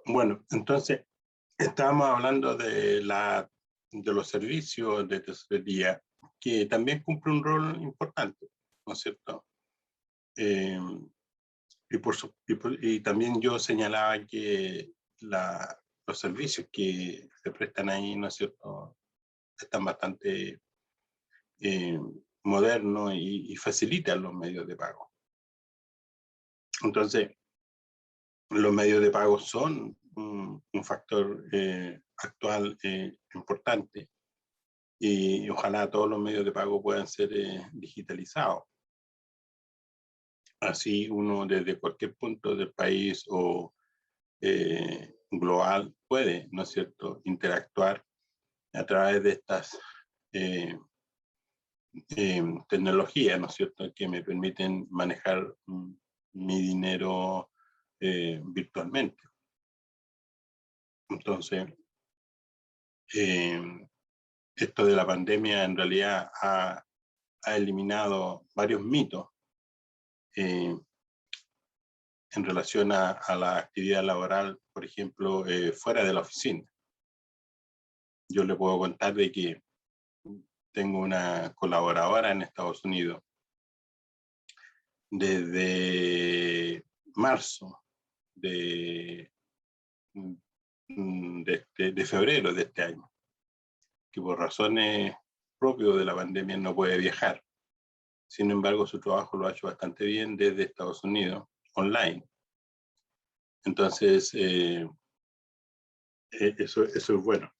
Bueno, entonces estábamos hablando de los servicios de tesorería, que también cumple un rol importante, ¿no es cierto? Eh, y también yo señalaba que los servicios que se prestan ahí, ¿no es cierto?, están bastante eh, modernos y facilitan los medios de pago. Entonces, los medios de pago son un factor actual importante, y ojalá todos los medios de pago puedan ser digitalizados. Así uno desde cualquier punto del país o global puede, ¿no es cierto?, interactuar a través de estas tecnologías, ¿no es cierto?, que me permiten manejar mi dinero virtualmente. Entonces, esto de la pandemia en realidad ha eliminado varios mitos eh, en relación a la actividad laboral, por ejemplo, fuera de la oficina. Yo le puedo contar de que tengo una colaboradora en Estados Unidos desde marzo de, de febrero de este año, que por razones propias de la pandemia no puede viajar. Sin embargo, su trabajo lo ha hecho bastante bien desde Estados Unidos, online. Entonces, eso es bueno.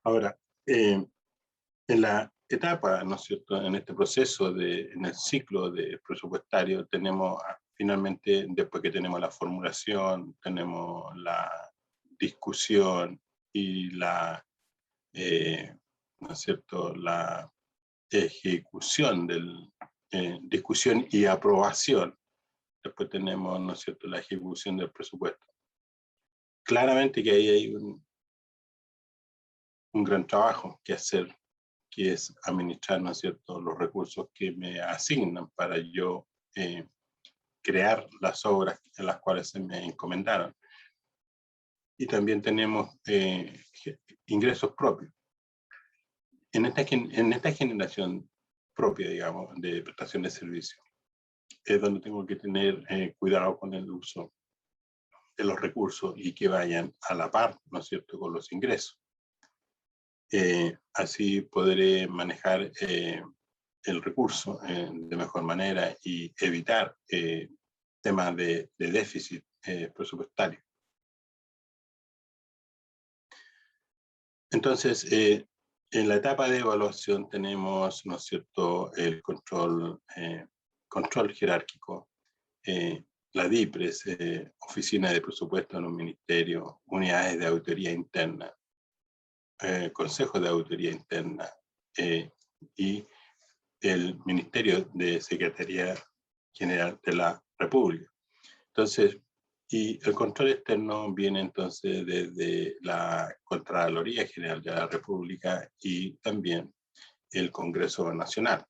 Ahora, en la etapa, ¿no es cierto?, en este proceso, en el ciclo de presupuestario, tenemos finalmente, después que tenemos la formulación, tenemos la discusión y ¿no es cierto?, la ejecución discusión y aprobación. Después tenemos, ¿no es cierto?, la ejecución del presupuesto. Claramente que ahí hay un gran trabajo que hacer, que es administrar, ¿no es cierto?, los recursos que me asignan para yo crear las obras en las cuales se me encomendaron. Y también tenemos ingresos propios. En esta generación propia, digamos, de prestación de servicios, es donde tengo que tener cuidado con el uso de los recursos y que vayan a la par, ¿no es cierto?, con los ingresos. Así podré manejar el recurso de mejor manera y evitar temas de déficit presupuestario. Entonces, en la etapa de evaluación tenemos, ¿no es cierto?, el control jerárquico, la DIPRES, Oficina de Presupuesto en los Ministerios, unidades de auditoría interna, Consejo de Auditoría Interna y el Ministerio de Secretaría General de la República. Entonces, y el control externo viene entonces desde la Contraloría General de la República y también el Congreso Nacional.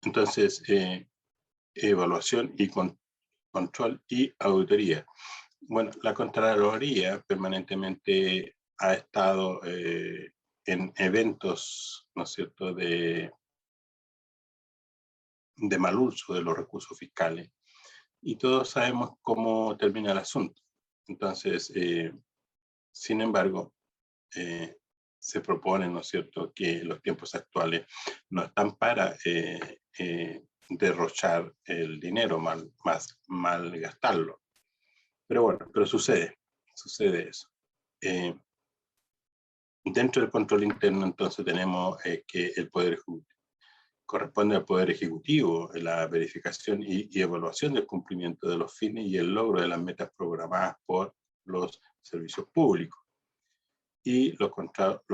Entonces, evaluación y control y auditoría. Bueno, la Contraloría permanentemente ha estado en eventos, ¿no es cierto?, de mal uso de los recursos fiscales. Y todos sabemos cómo termina el asunto. Entonces, sin embargo, se propone, ¿no es cierto?, que los tiempos actuales no están para derrochar el dinero, mal gastarlo. Pero bueno, pero sucede eso. Dentro del control interno, entonces, tenemos que el Poder Ejecutivo corresponde al Poder Ejecutivo la verificación y evaluación del cumplimiento de los fines y el logro de las metas programadas por los servicios públicos. Y los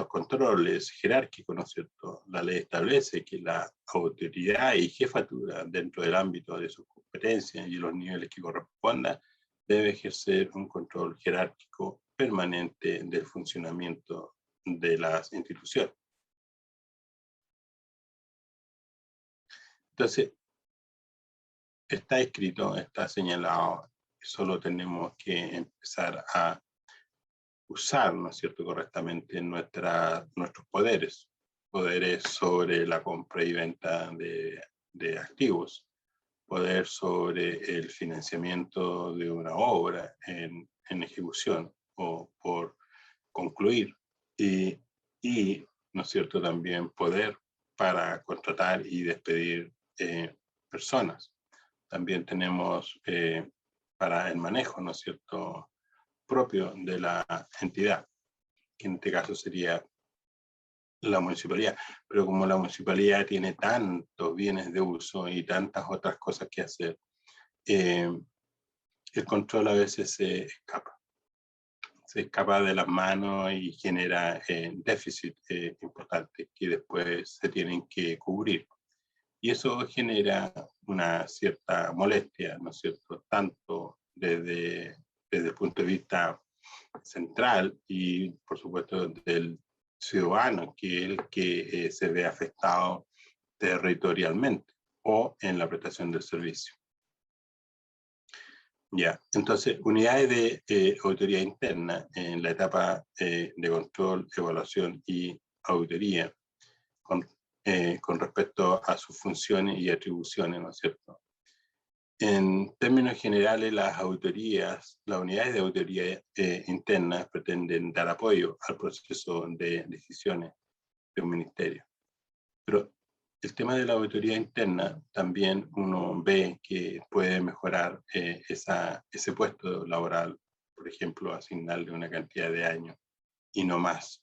controles jerárquicos, ¿no es cierto? La ley establece que la autoridad y jefatura dentro del ámbito de sus competencias y los niveles que correspondan debe ejercer un control jerárquico permanente del funcionamiento de las instituciones. Entonces, está escrito, está señalado solo tenemos que empezar a usar, ¿no es cierto?, correctamente nuestros poderes sobre la compra y venta de activos, poder sobre el financiamiento de una obra en ejecución o por concluir, y ¿no es cierto?, también poder para contratar y despedir personas. También tenemos para el manejo, ¿no es cierto?, propio de la entidad, que en este caso sería la municipalidad. Pero como la municipalidad tiene tantos bienes de uso y tantas otras cosas que hacer, el control a veces se escapa de las manos y genera déficit importantes que después se tienen que cubrir. Y eso genera una cierta molestia, ¿no es cierto?, tanto desde el punto de vista central y, por supuesto, del ciudadano, que es el que se ve afectado territorialmente o en la prestación del servicio. Ya, entonces, unidades de auditoría interna en la etapa de control, evaluación y auditoría con respecto a sus funciones y atribuciones, ¿no es cierto? En términos generales, las unidades de auditoría internas pretenden dar apoyo al proceso de decisiones de un ministerio. Pero el tema de la auditoría interna también uno ve que puede mejorar ese puesto laboral, por ejemplo, asignarle una cantidad de años y no más,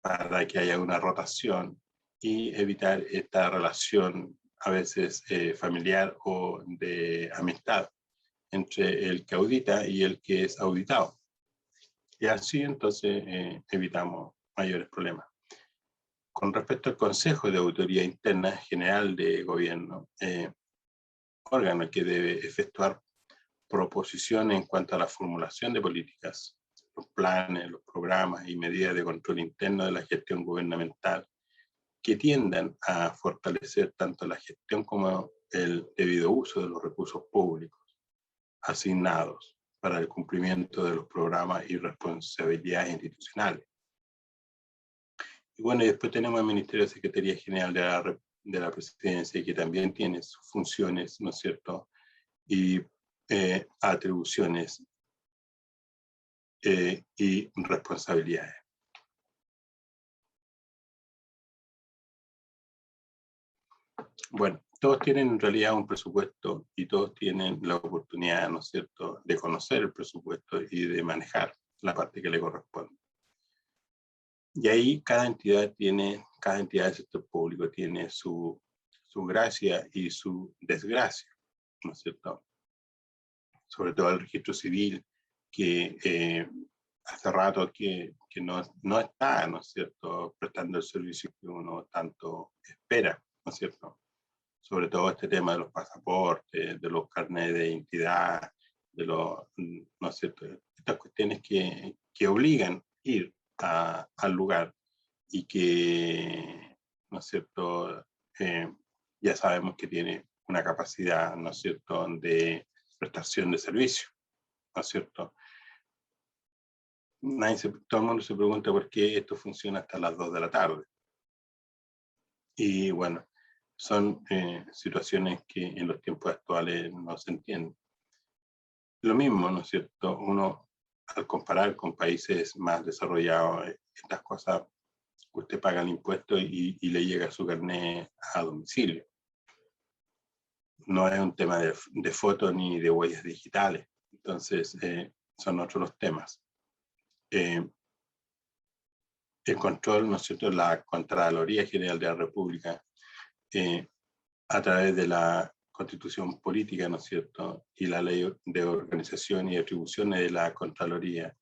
para que haya una rotación y evitar esta relación a veces familiar o de amistad entre el que audita y el que es auditado. Y así entonces evitamos mayores problemas. Con respecto al Consejo de Auditoría Interna General de Gobierno, órgano que debe efectuar proposiciones en cuanto a la formulación de políticas, los planes, los programas y medidas de control interno de la gestión gubernamental que tiendan a fortalecer tanto la gestión como el debido uso de los recursos públicos asignados para el cumplimiento de los programas y responsabilidades institucionales. Y bueno, y después tenemos el Ministerio de Secretaría General de la Presidencia, que también tiene sus funciones, ¿no es cierto?, y atribuciones y responsabilidades. Bueno, todos tienen en realidad un presupuesto y todos tienen la oportunidad, ¿no es cierto?, de conocer el presupuesto y de manejar la parte que le corresponde. Y ahí cada entidad del sector público tiene su gracia y su desgracia, ¿no es cierto? Sobre todo el registro civil, que hace rato que no está, ¿no es cierto?, prestando el servicio que uno tanto espera, ¿no es cierto? Sobre todo este tema de los pasaportes, de los carnets de identidad, ¿no es cierto?, estas cuestiones que obligan a ir al lugar y que, ¿no es cierto?, ya sabemos que tiene una capacidad, ¿no es cierto?, de prestación de servicio, ¿no es cierto? Todo el mundo se pregunta por qué esto funciona hasta las 2 de la tarde. Y bueno, son situaciones que en los tiempos actuales no se entienden. Lo mismo, ¿no es cierto? Uno, al comparar con países más desarrollados, estas cosas, usted paga el impuesto y le llega su carnet a domicilio. No es un tema de fotos ni de huellas digitales. Entonces, son otros los temas. El control, ¿no es cierto?, la Contraloría General de la República, a través de la Constitución Política, ¿no es cierto?, y la Ley de Organización y Atribuciones de la Contraloría,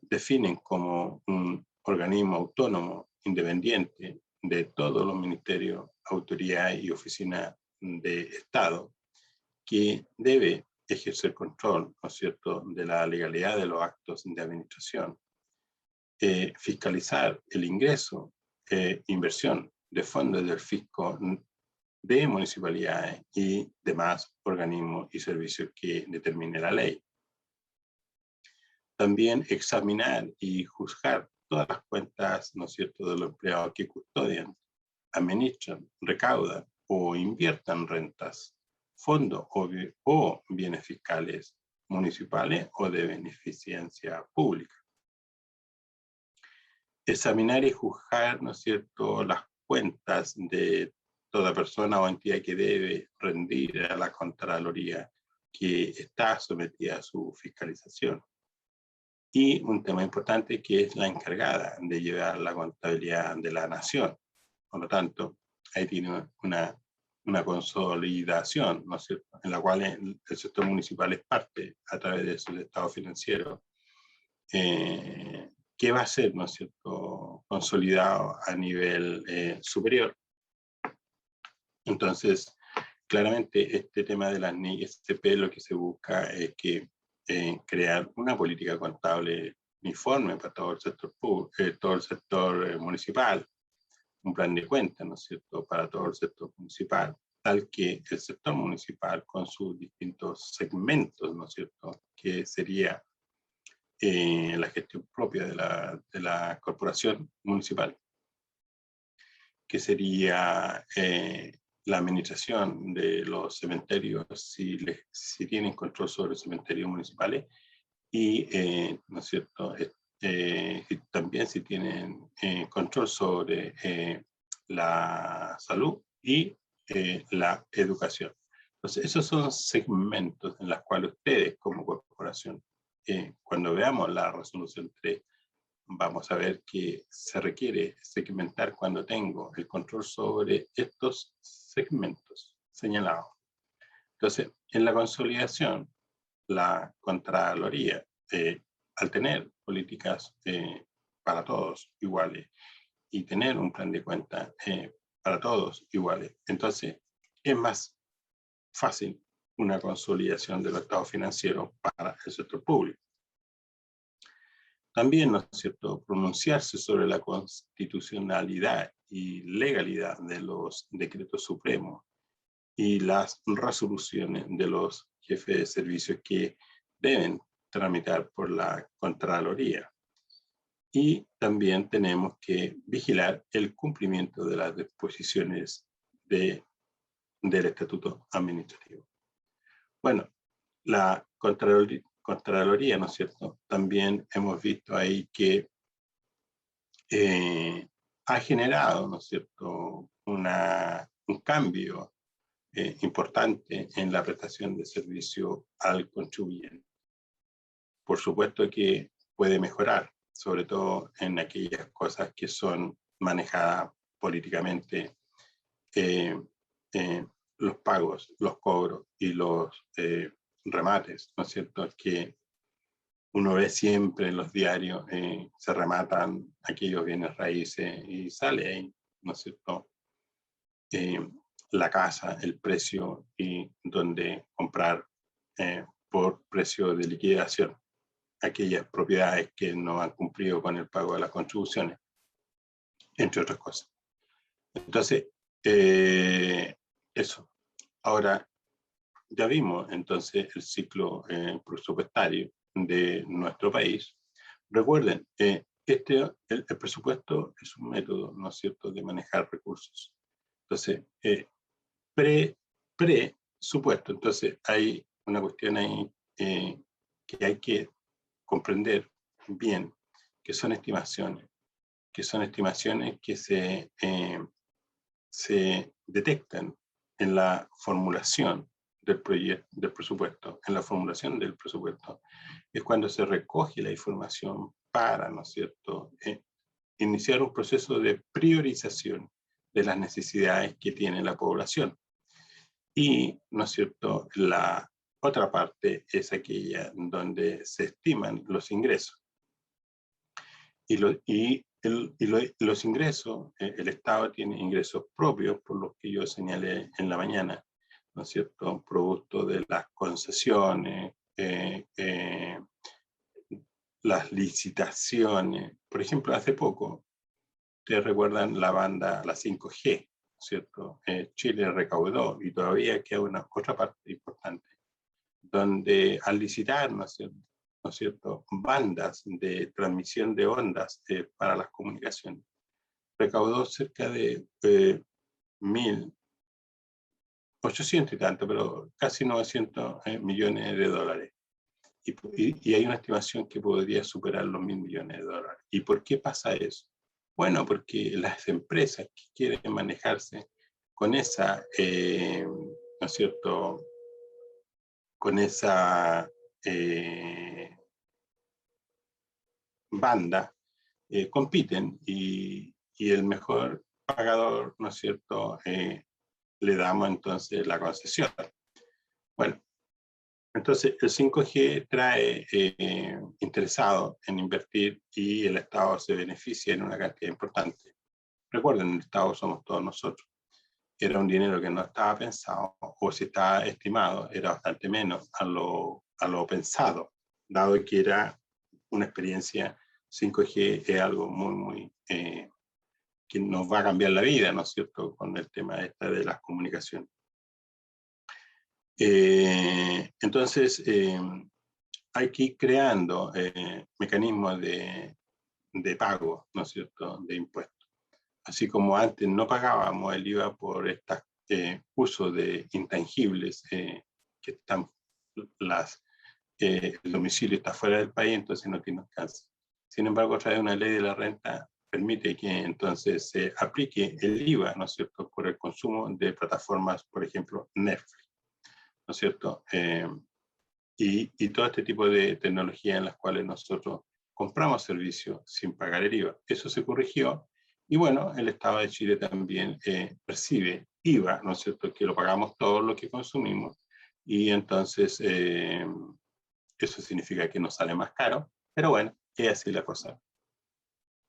definen como un organismo autónomo, independiente de todos los ministerios, autoridades y oficinas de Estado, que debe ejercer control, ¿no es cierto?, de la legalidad de los actos de administración, fiscalizar el ingreso, inversión de fondos del fisco de municipalidades y demás organismos y servicios que determine la ley. También examinar y juzgar todas las cuentas, ¿no es cierto?, de los empleados que custodian, administran, recaudan o inviertan rentas, fondos o bienes fiscales municipales o de beneficencia pública. Examinar y juzgar, ¿no es cierto?, las cuentas de toda persona o entidad que debe rendir a la Contraloría que está sometida a su fiscalización. Y un tema importante que es la encargada de llevar la contabilidad de la nación. Por lo tanto, ahí tiene una consolidación, ¿no es cierto?, en la cual el sector municipal es parte a través de su estado financiero, que va a ser, ¿no es cierto?, consolidado a nivel superior. Entonces, claramente este tema de las NISP lo que se busca es que crear una política contable uniforme para todo el sector municipal, un plan de cuentas, ¿no es cierto?, para todo el sector municipal, tal que el sector municipal con sus distintos segmentos, ¿no es cierto?, que sería la gestión propia de la corporación municipal, que sería la administración de los cementerios, si tienen control sobre los cementerios municipales, y, ¿no es cierto?, y también si tienen control sobre la salud y la educación. Entonces, esos son segmentos en los cuales ustedes como corporación, cuando veamos la resolución 3, vamos a ver que se requiere segmentar cuando tengo el control sobre estos segmentos señalados. Entonces, en la consolidación, la Contraloría, al tener políticas para todos iguales y tener un plan de cuentas para todos iguales, entonces es más fácil una consolidación de los estados financieros para el sector público. También, ¿no es cierto?, pronunciarse sobre la constitucionalidad y legalidad de los decretos supremos y las resoluciones de los jefes de servicios que deben tramitar por la Contraloría. Y también tenemos que vigilar el cumplimiento de las disposiciones del Estatuto Administrativo. Bueno, la Contraloría, ¿no es cierto?, también hemos visto ahí que ha generado, ¿no es cierto?, un cambio importante en la prestación de servicio al contribuyente. Por supuesto que puede mejorar, sobre todo en aquellas cosas que son manejadas políticamente, los pagos, los cobros y los remates, ¿no es cierto?, que uno ve siempre en los diarios, se rematan aquellos bienes raíces y sale ahí, ¿no es cierto?, la casa, el precio y donde comprar por precio de liquidación aquellas propiedades que no han cumplido con el pago de las contribuciones, entre otras cosas. Entonces, eso. Ahora, ya vimos entonces el ciclo presupuestario de nuestro país. Recuerden, el presupuesto es un método, ¿no es cierto?, de manejar recursos. Entonces, presupuesto. Entonces, hay una cuestión ahí que hay que comprender bien, que son estimaciones que se detectan en la formulación del presupuesto, en la formulación del presupuesto. Es cuando se recoge la información para, ¿no es cierto?, iniciar un proceso de priorización de las necesidades que tiene la población. Y, ¿no es cierto?, la otra parte es aquella donde se estiman los ingresos. Y los ingresos, el Estado tiene ingresos propios, por los que yo señalé en la mañana, ¿no es cierto?, producto de las concesiones, las licitaciones. Por ejemplo, hace poco, ustedes recuerdan la banda, la 5G, cierto? Chile recaudó, y todavía queda otra parte importante, donde al licitar, ¿no es cierto?, bandas de transmisión de ondas para las comunicaciones, recaudó cerca de 1.800 y tanto, pero casi 900 millones de dólares. Y hay una estimación que podría superar los 1.000 millones de dólares. ¿Y por qué pasa eso? Bueno, porque las empresas que quieren manejarse con esa, ¿no es cierto?, con esa banda, compiten, y el mejor pagador, ¿no es cierto?, le damos entonces la concesión. Bueno, entonces el 5G trae interesados en invertir, y el Estado se beneficia en una cantidad importante. Recuerden, el Estado somos todos nosotros. Era un dinero que no estaba pensado, o si estaba estimado, era bastante menos a lo pensado, dado que era una experiencia 5G, es algo muy, que nos va a cambiar la vida, ¿no es cierto?, con el tema de las comunicaciones. Entonces, hay que ir creando mecanismos de pago, ¿no es cierto?, de impuestos. Así como antes no pagábamos el IVA por estos usos de intangibles, que están el domicilio está fuera del país, entonces no tiene alcance. Sin embargo, a través de una ley de la renta permite que entonces se aplique el IVA, ¿no es cierto?, por el consumo de plataformas, por ejemplo, Netflix, ¿no es cierto?, y todo este tipo de tecnología en las cuales nosotros compramos servicios sin pagar el IVA. Eso se corrigió, y bueno, el Estado de Chile también percibe IVA, ¿no es cierto?, que lo pagamos todo lo que consumimos, y entonces eso significa que nos sale más caro, pero bueno, es así la cosa.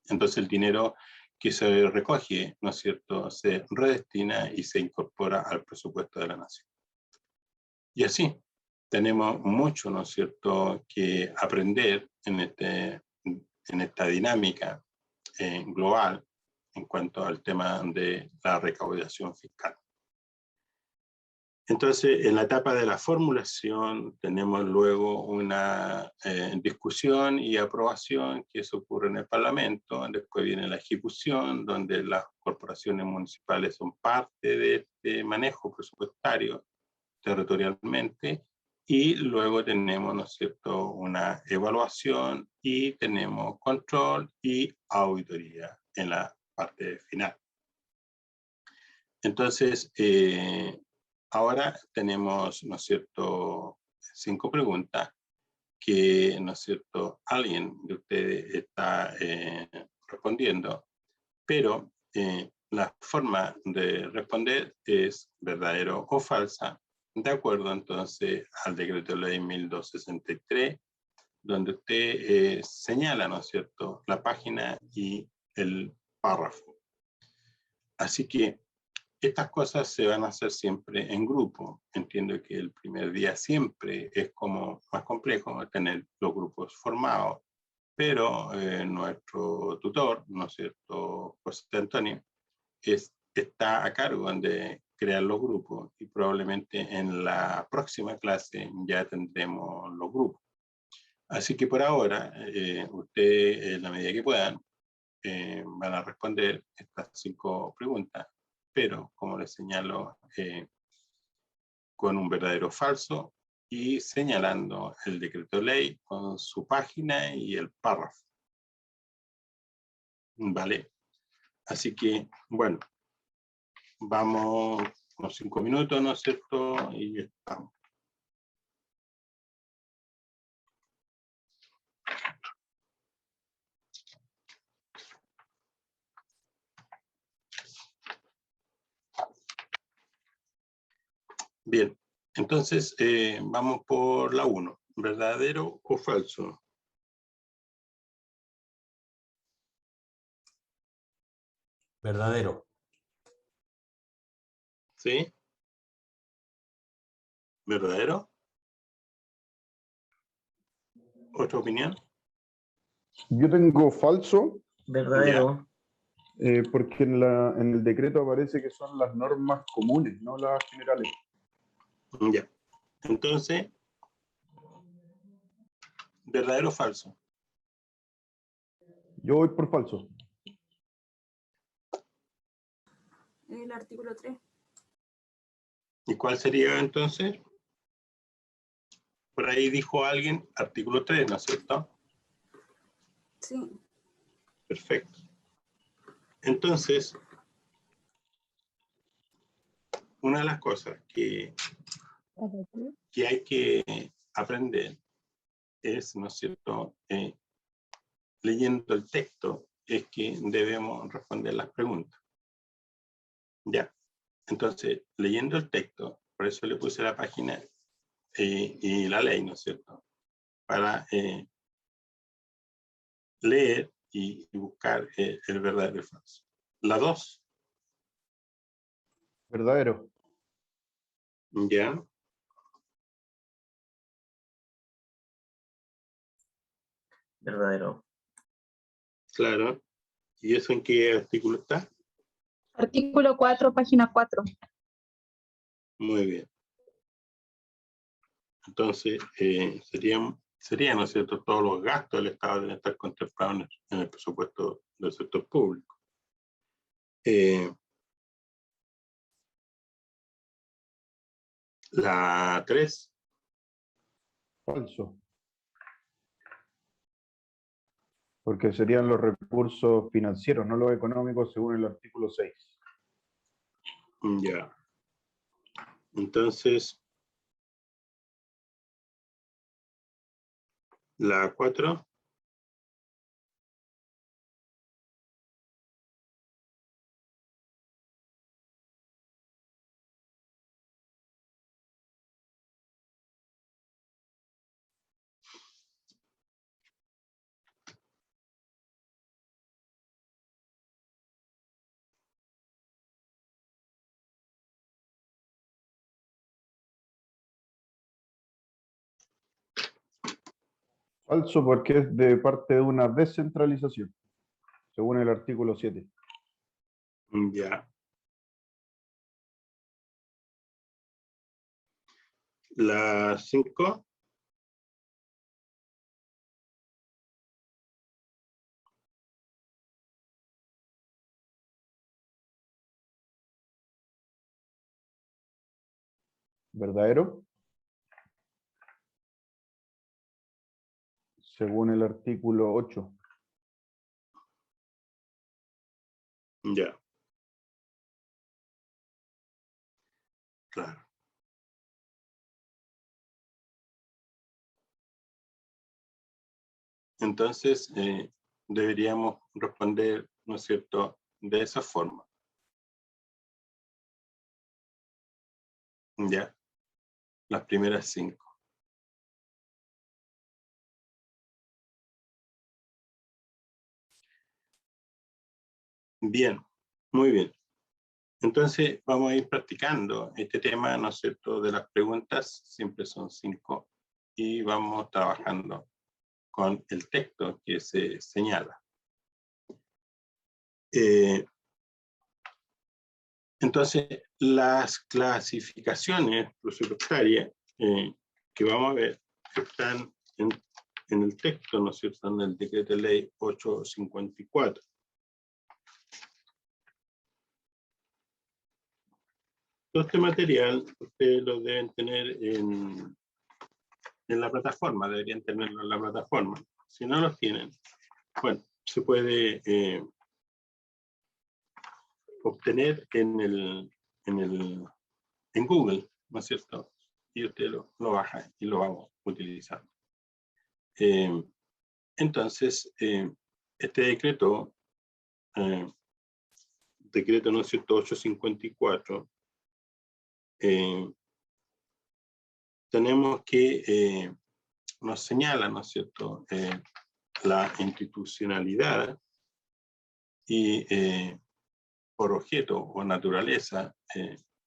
Entonces el dinero que se recoge, ¿no es cierto?, se redestina y se incorpora al presupuesto de la nación. Y así, tenemos mucho, ¿no es cierto?, que aprender en esta dinámica global en cuanto al tema de la recaudación fiscal. Entonces, en la etapa de la formulación tenemos luego una discusión y aprobación, que eso ocurre en el Parlamento. Después viene la ejecución, donde las corporaciones municipales son parte de este manejo presupuestario territorialmente, y luego tenemos, ¿no es cierto?, una evaluación, y tenemos control y auditoría en la parte final. Entonces, ahora tenemos, ¿no es cierto?, 5 preguntas que, ¿no es cierto?, alguien de ustedes está respondiendo, pero la forma de responder es verdadero o falsa, de acuerdo entonces al decreto ley 1263, donde usted señala, ¿no es cierto?, la página y el párrafo. Así que estas cosas se van a hacer siempre en grupo. Entiendo que el primer día siempre es como más complejo tener los grupos formados, pero nuestro tutor, ¿no es cierto?, José Antonio, está a cargo de crear los grupos, y probablemente en la próxima clase ya tendremos los grupos. Así que por ahora, ustedes, en la medida que puedan, van a responder estas 5 preguntas, pero como les señalo, con un verdadero o falso, y señalando el decreto ley con su página y el párrafo. ¿Vale? Así que, bueno, vamos unos 5 minutos, ¿no es cierto? Y ya estamos. Bien, entonces vamos por la 1. ¿Verdadero o falso? Verdadero. ¿Sí? ¿Verdadero? ¿Otra opinión? Yo tengo falso. Verdadero. Porque en el decreto aparece que son las normas comunes, no las generales. Ya. Entonces, ¿verdadero o falso? Yo voy por falso. El artículo 3. ¿Y cuál sería entonces? Por ahí dijo alguien, artículo 3, ¿no es cierto? Sí. Perfecto. Entonces, una de las cosas que hay que aprender es, ¿no es cierto?, leyendo el texto, es que debemos responder las preguntas. Ya. Entonces, leyendo el texto, por eso le puse la página y la ley, ¿no es cierto?, para leer y buscar el verdadero y el falso. La 2. Verdadero. Ya. Verdadero. Claro. ¿Y eso en qué artículo está? Artículo 4, página 4. Muy bien. Entonces, serían, ¿no es cierto?, todos los gastos del Estado deben estar contemplados en el presupuesto del sector público. La 3. Falso. Porque serían los recursos financieros, no los económicos, según el artículo 6. Ya. Entonces, la 4. Falso porque es de parte de una descentralización, según el artículo 7. Ya. La 5. ¿Verdadero? Según el artículo 8. Ya. Claro. Entonces, deberíamos responder, ¿no es cierto?, de esa forma. Ya. Las primeras 5. Bien, muy bien. Entonces, vamos a ir practicando este tema, ¿no es cierto?, de las preguntas, siempre son 5, y vamos trabajando con el texto que se señala. Entonces, las clasificaciones presupuestarias que vamos a ver están en el texto, ¿no es cierto?, en el decreto de ley 854. Todo este material ustedes lo deben tener en la plataforma, deberían tenerlo en la plataforma. Si no los tienen, bueno, se puede obtener en Google, ¿no es cierto? Y usted lo baja y lo vamos utilizando. Entonces, este decreto, ¿no es cierto?, 854, tenemos que, nos señala, ¿no es cierto?, la institucionalidad y por objeto o naturaleza,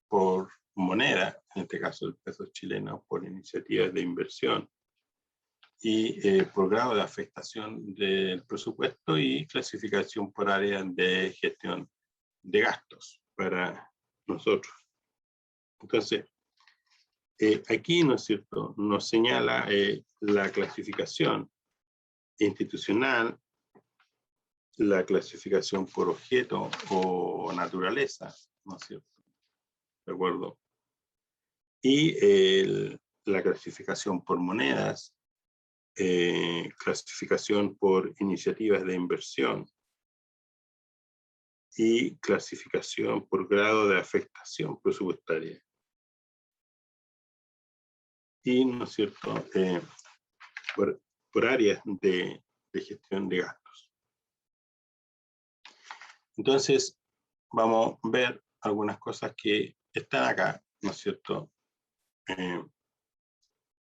por moneda, en este caso el peso chileno, por iniciativas de inversión y por grado de afectación del presupuesto y clasificación por área de gestión de gastos para nosotros. Entonces, aquí, ¿no es cierto?, nos señala la clasificación institucional, la clasificación por objeto o naturaleza, ¿no es cierto?, ¿de acuerdo? Y la clasificación por monedas, clasificación por iniciativas de inversión y clasificación por grado de afectación presupuestaria. Y, ¿no es cierto?, por áreas de gestión de gastos. Entonces, vamos a ver algunas cosas que están acá, ¿no es cierto?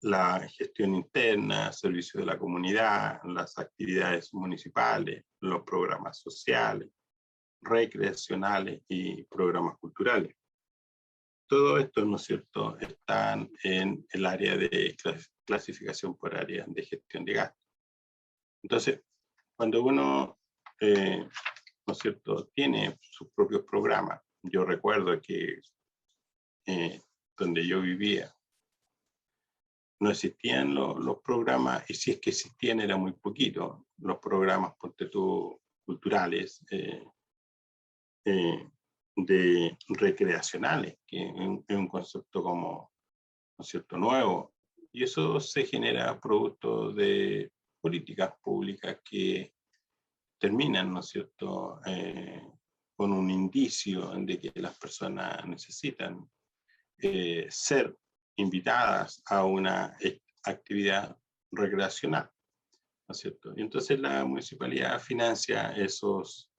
La gestión interna, servicio de la comunidad, las actividades municipales, los programas sociales, recreacionales y programas culturales. Todo esto, ¿no es cierto?, están en el área de clasificación por área de gestión de gastos. Entonces, cuando uno, ¿no es cierto?, tiene sus propios programas, yo recuerdo que donde yo vivía, no existían los programas, y si es que existían era muy poquito, los programas, ponte tú, culturales, de recreacionales, que es un concepto como, ¿no es cierto?, nuevo, y eso se genera producto de políticas públicas que terminan, ¿no es cierto?, con un indicio de que las personas necesitan ser invitadas a una actividad recreacional, ¿no es cierto? Y entonces la municipalidad financia esos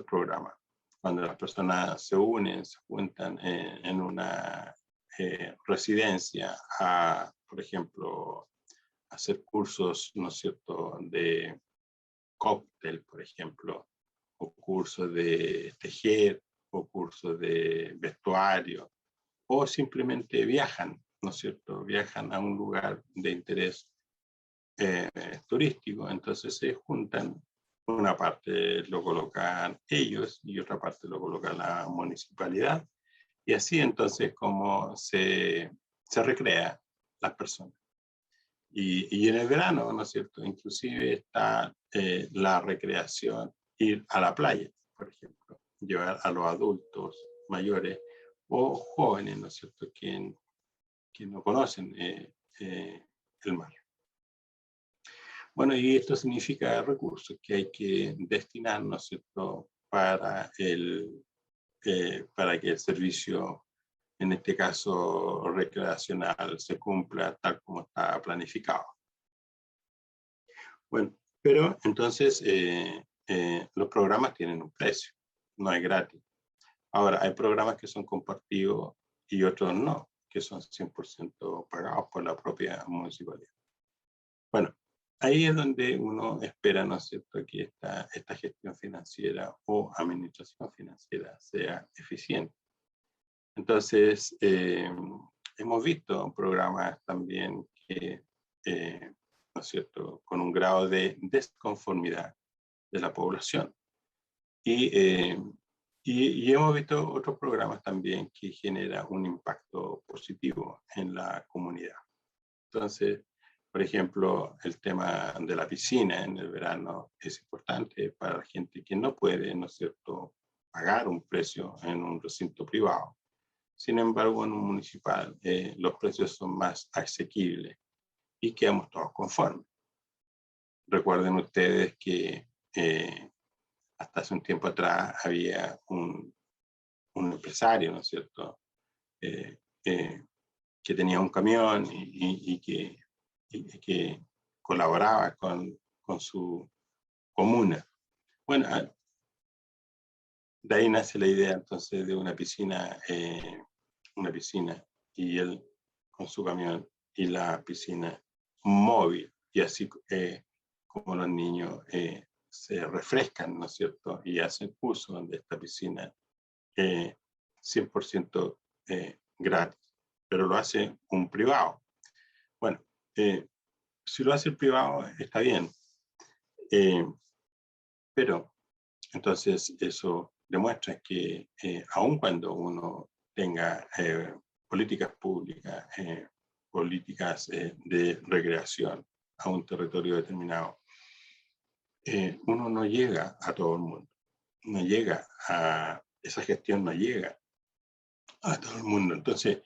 programas. Cuando las personas se unen, se juntan en una residencia a, por ejemplo, hacer cursos, ¿no es cierto?, de cóctel, por ejemplo, o cursos de tejer, o cursos de vestuario, o simplemente viajan, ¿no es cierto?, viajan a un lugar de interés turístico, entonces se juntan, una parte lo colocan ellos y otra parte lo coloca la municipalidad, y así entonces como se recrea las personas. Y en el verano, ¿no es cierto?, inclusive está la recreación, ir a la playa, por ejemplo, llevar a los adultos mayores o jóvenes, ¿no es cierto?, que no conocen el mar. Bueno, y esto significa recursos que hay que destinar, ¿no es cierto?, para que el servicio, en este caso recreacional, se cumpla tal como está planificado. Bueno, pero entonces los programas tienen un precio, no es gratis. Ahora, hay programas que son compartidos y otros no, que son 100% pagados por la propia municipalidad. Bueno, ahí es donde uno espera, ¿no es cierto?, que esta gestión financiera o administración financiera sea eficiente. Entonces, hemos visto programas también que, ¿no es cierto?, con un grado de desconformidad de la población. Y hemos visto otros programas también que generan un impacto positivo en la comunidad. Entonces, por ejemplo, el tema de la piscina en el verano es importante para la gente que no puede, ¿no es cierto?, pagar un precio en un recinto privado. Sin embargo, en un municipal los precios son más asequibles y quedamos todos conformes. Recuerden ustedes que hasta hace un tiempo atrás había un empresario, ¿no es cierto?, que tenía un camión y que colaboraba con su comuna. Bueno, de ahí nace la idea entonces de una piscina y él con su camión y la piscina móvil, y así como los niños se refrescan, ¿no es cierto?, y hacen uso de esta piscina 100% gratis, pero lo hace un privado. Bueno, si lo hace el privado, está bien. Pero entonces eso demuestra que aun cuando uno tenga políticas públicas, políticas de recreación a un territorio determinado, uno no llega a todo el mundo. No llega a esa gestión, no llega a todo el mundo. Entonces,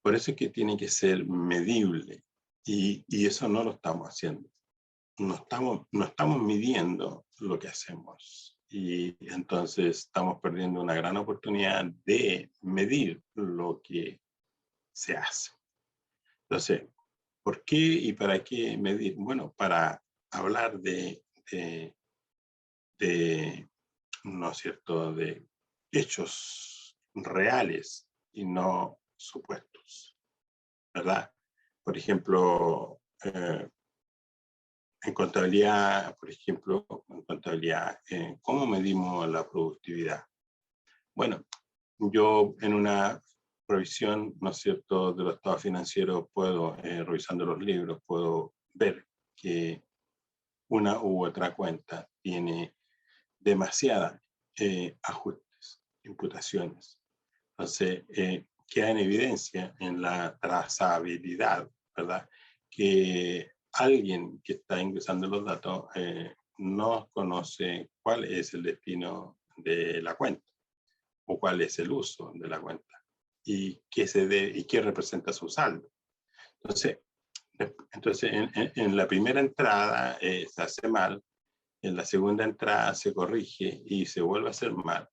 por eso es que tiene que ser medible y eso no lo estamos haciendo. No estamos midiendo lo que hacemos y entonces estamos perdiendo una gran oportunidad de medir lo que se hace. Entonces, ¿por qué y para qué medir? Bueno, para hablar de ¿no es cierto?, de hechos reales y no supuestos, ¿verdad? Por ejemplo, en contabilidad, ¿cómo medimos la productividad? Bueno, yo en una revisión, ¿no es cierto?, de los estados financieros puedo, revisando los libros, puedo ver que una u otra cuenta tiene demasiadas ajustes, imputaciones. Entonces, queda en evidencia en la trazabilidad, ¿verdad?, que alguien que está ingresando los datos no conoce cuál es el destino de la cuenta o cuál es el uso de la cuenta y qué representa su saldo. Entonces en la primera entrada se hace mal, en la segunda entrada se corrige y se vuelve a hacer mal,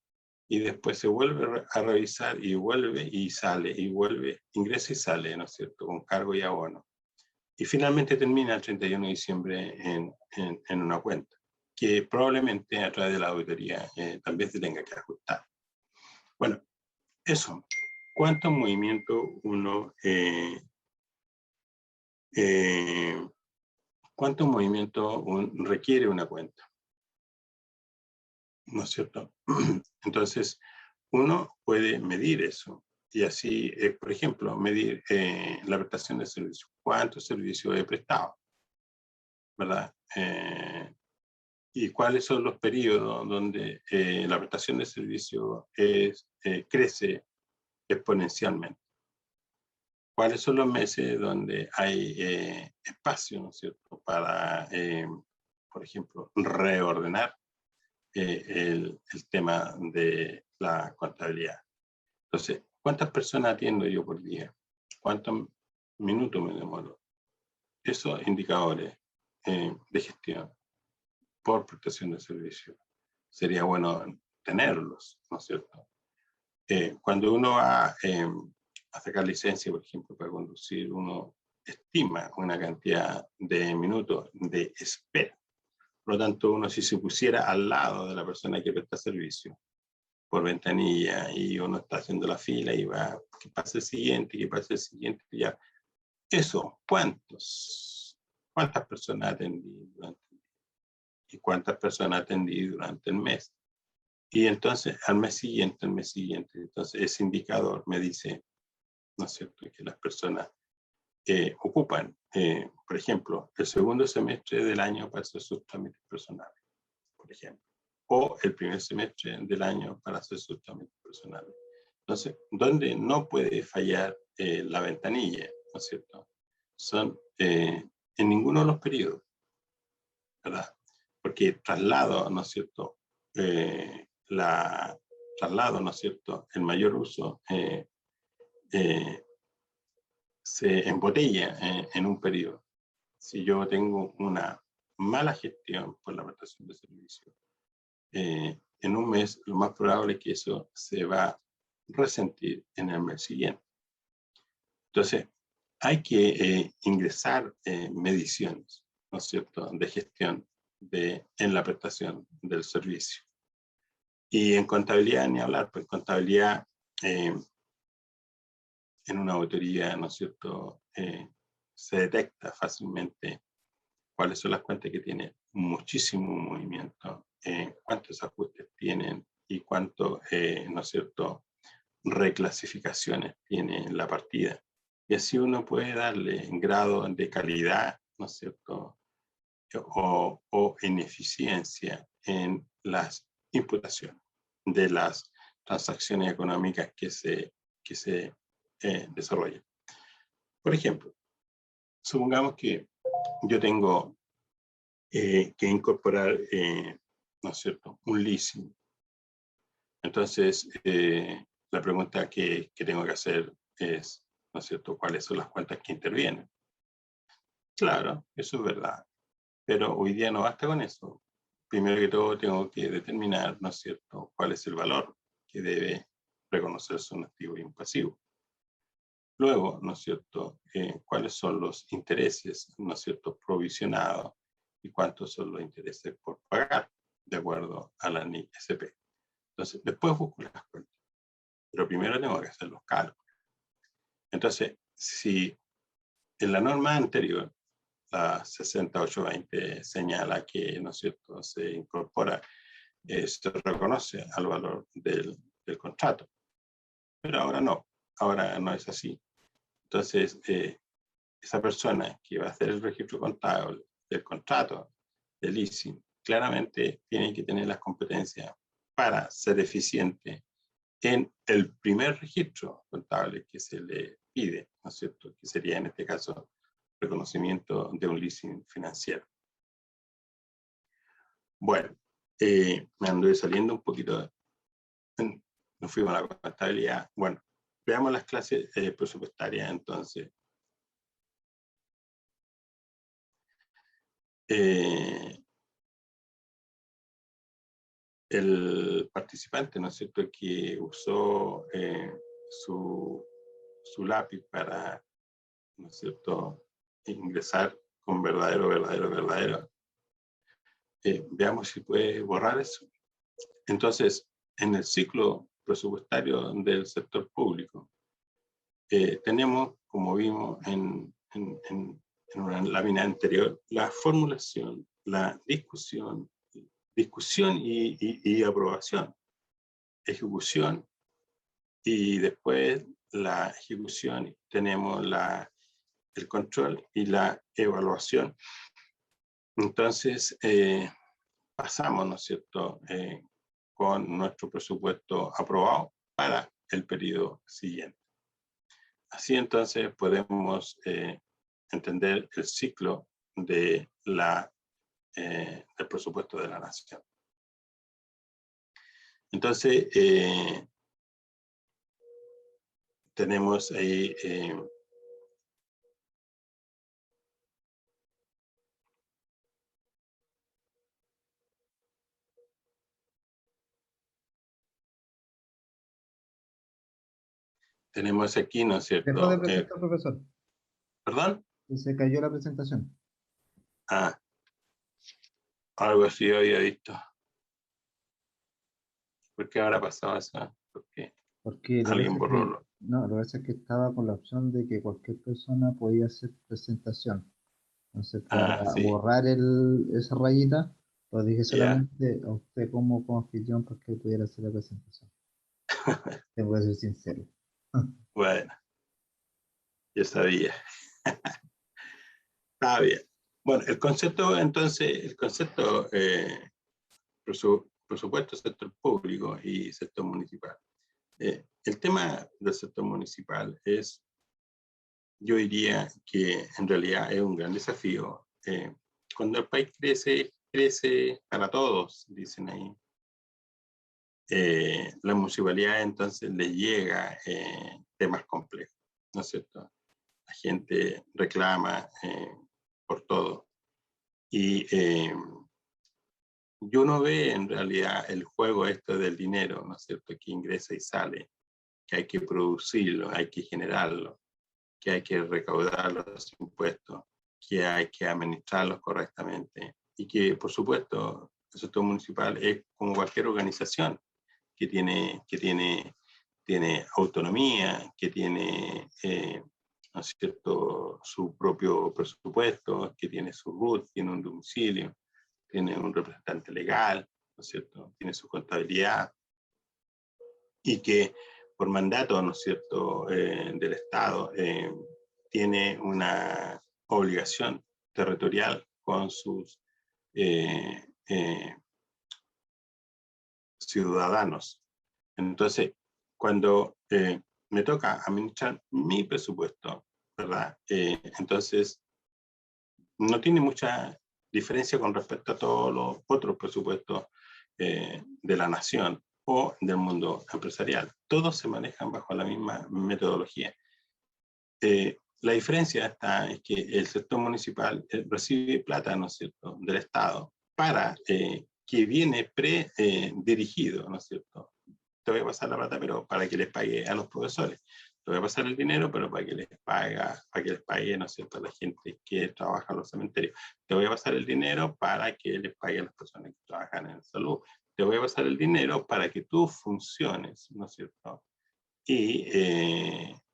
y después se vuelve a revisar y vuelve y sale, y vuelve, ingresa y sale, ¿no es cierto?, con cargo y abono. Y finalmente termina el 31 de diciembre en una cuenta, que probablemente a través de la auditoría también se tenga que ajustar. Bueno, eso. ¿Cuánto movimiento requiere una cuenta? ¿No es cierto? Entonces, uno puede medir eso. Y así, por ejemplo, medir la prestación de servicios. ¿Cuántos servicios he prestado? ¿Verdad? Y cuáles son los periodos donde la prestación de servicios crece exponencialmente. ¿Cuáles son los meses donde hay espacio, ¿no es cierto?, para, por ejemplo, reordenar el tema de la contabilidad. Entonces, ¿cuántas personas atiendo yo por día? ¿Cuántos minutos me demoro? Esos indicadores de gestión por prestación de servicio sería bueno tenerlos, ¿no es cierto? Cuando uno va a sacar licencia, por ejemplo, para conducir, uno estima una cantidad de minutos de espera. Por lo tanto, uno, si se pusiera al lado de la persona que presta servicio por ventanilla y uno está haciendo la fila y va, que pase el siguiente, ya. Eso, ¿cuántas personas atendí durante el día? ¿Y cuántas personas atendí durante el mes? Y entonces, al mes siguiente, entonces ese indicador me dice, ¿no es cierto?, que las personas ocupan, por ejemplo, el segundo semestre del año para hacer sus trámites personales, por ejemplo, o el primer semestre del año para hacer sus trámites personales. Entonces, donde no puede fallar la ventanilla, ¿no es cierto?, son en ninguno de los periodos, ¿verdad? Porque traslado, ¿no es cierto?, traslado, ¿no es cierto?, el mayor uso se embotella en un periodo. Si yo tengo una mala gestión por la prestación de servicios, en un mes lo más probable es que eso se va a resentir en el mes siguiente. Entonces, hay que ingresar mediciones, ¿no es cierto?, de gestión en la prestación del servicio. Y en contabilidad ni hablar, pues contabilidad en una auditoría, ¿no es cierto?, se detecta fácilmente cuáles son las cuentas que tienen muchísimo movimiento, cuántos ajustes tienen y cuánto, ¿no es cierto?, reclasificaciones tiene la partida. Y así uno puede darle grado de calidad ¿no es cierto?, o ineficiencia en las imputaciones de las transacciones económicas que se desarrollan. Por ejemplo, supongamos que yo tengo que incorporar, ¿no es cierto?, un leasing. Entonces, la pregunta que tengo que hacer es, ¿no es cierto?, ¿cuáles son las cuentas que intervienen? Claro, eso es verdad, pero hoy día no basta con eso. Primero que todo tengo que determinar, ¿no es cierto?, cuál es el valor que debe reconocerse un activo y un pasivo. Luego, ¿no es cierto?, cuáles son los intereses, ¿no es cierto?, provisionados y cuántos son los intereses por pagar, de acuerdo a la NIC SP. Entonces, después busco las cuentas, pero primero tengo que hacer los cálculos. Entonces, si en la norma anterior, la 6820 señala que, ¿no es cierto?, se incorpora, se reconoce al valor del contrato, pero ahora no es así. Entonces, esa persona que va a hacer el registro contable del contrato de leasing, claramente tiene que tener las competencias para ser eficiente en el primer registro contable que se le pide, ¿no es cierto?, que sería en este caso reconocimiento de un leasing financiero. Bueno, me ando saliendo un poquito, nos fuimos a la contabilidad. Bueno, veamos las clases presupuestarias entonces. El participante, ¿no es cierto?, que usó su lápiz para, ¿no es cierto?, ingresar con verdadero. Veamos si puede borrar eso. Entonces, en el ciclo presupuestario del sector público, tenemos, como vimos en una lámina anterior, la formulación, la discusión y aprobación, ejecución, y después la ejecución tenemos el control y la evaluación. Entonces, pasamos, ¿no es cierto?, con nuestro presupuesto aprobado para el periodo siguiente. Así entonces podemos entender el ciclo del presupuesto de la nación. Entonces, tenemos ahí tenemos aquí, ¿no es cierto? Dejó de presentar, profesor. ¿Perdón? Y se cayó la presentación. Algo así yo había visto. ¿Por qué habrá pasado eso? Porque alguien borró. No, lo que pasa es que estaba con la opción de que cualquier persona podía hacer presentación. Entonces, para Sí. borrar esa rayita, lo dije Ya. solamente a usted como anfitrión para que pudiera hacer la presentación. Tengo que ser sincero. Bueno, yo sabía. Está bien. Bueno, el concepto, entonces, presupuesto, sector público y sector municipal. El tema del sector municipal es, yo diría que en realidad es un gran desafío. Cuando el país crece para todos, dicen ahí. La municipalidad entonces le llega temas complejos, ¿no es cierto? La gente reclama por todo. Y uno ve en realidad el juego del dinero, ¿no es cierto?, que ingresa y sale, que hay que producirlo, hay que generarlo, que hay que recaudar los impuestos, que hay que administrarlos correctamente y que, por supuesto, el sector municipal es como cualquier organización que tiene autonomía, que tiene ¿no es cierto?, su propio presupuesto, que tiene su RUT, tiene un domicilio, tiene un representante legal, ¿no es cierto?, tiene su contabilidad, y que por mandato, ¿no es cierto?, del Estado, tiene una obligación territorial con sus ciudadanos. Entonces, cuando me toca administrar mi presupuesto, ¿verdad? Entonces, no tiene mucha diferencia con respecto a todos los otros presupuestos de la nación o del mundo empresarial. Todos se manejan bajo la misma metodología. La diferencia está es que el sector municipal recibe plata, ¿no es cierto?, del Estado para que viene dirigido, ¿no es cierto? Te voy a pasar la plata, pero para que les pague a los profesores. Te voy a pasar el dinero, pero para que les pague, ¿no es cierto?, a la gente que trabaja en los cementerios. Te voy a pasar el dinero para que les pague a las personas que trabajan en salud. Te voy a pasar el dinero para que tú funciones, ¿no es cierto? Y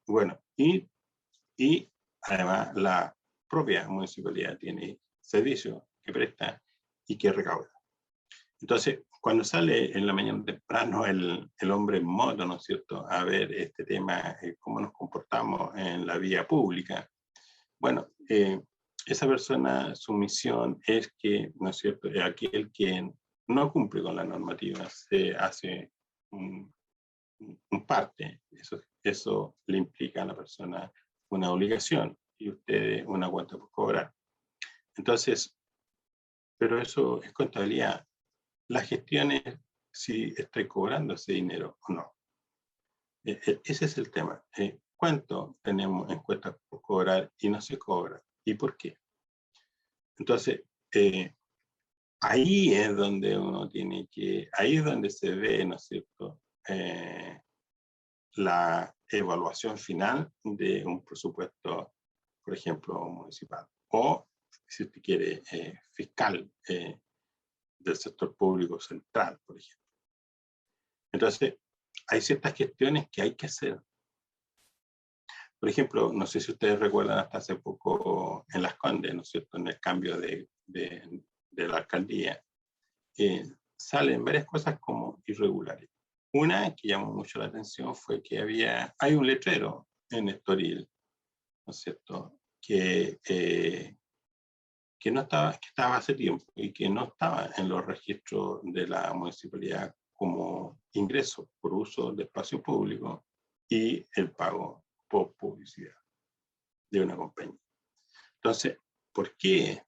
bueno, y además la propia municipalidad tiene servicios que presta y que recauda. Entonces, cuando sale en la mañana temprano el hombre en moto, ¿no es cierto?, a ver este tema, cómo nos comportamos en la vía pública, bueno, esa persona, su misión es que, ¿no es cierto?, aquel que no cumple con la normativa se hace un parte. Eso le implica a la persona una obligación y ustedes una cuenta por cobrar. Entonces, pero eso es contabilidad. La gestión es si estoy cobrando ese dinero o no. Ese es el tema. ¿Cuánto tenemos en cuenta por cobrar y no se cobra? ¿Y por qué? Entonces, ahí es donde uno tiene que, ahí es donde se ve, ¿no es cierto?, la evaluación final de un presupuesto, por ejemplo, municipal. O, si usted quiere, fiscal del sector público central, por ejemplo. Entonces, hay ciertas gestiones que hay que hacer. Por ejemplo, no sé si ustedes recuerdan hasta hace poco en Las Condes, ¿no es cierto?, en el cambio de la alcaldía, salen varias cosas como irregulares. Una que llamó mucho la atención fue que hay un letrero en Estoril, ¿no es cierto?, que estaba hace tiempo y que no estaba en los registros de la municipalidad como ingreso por uso de espacio público y el pago por publicidad de una compañía. Entonces, ¿por qué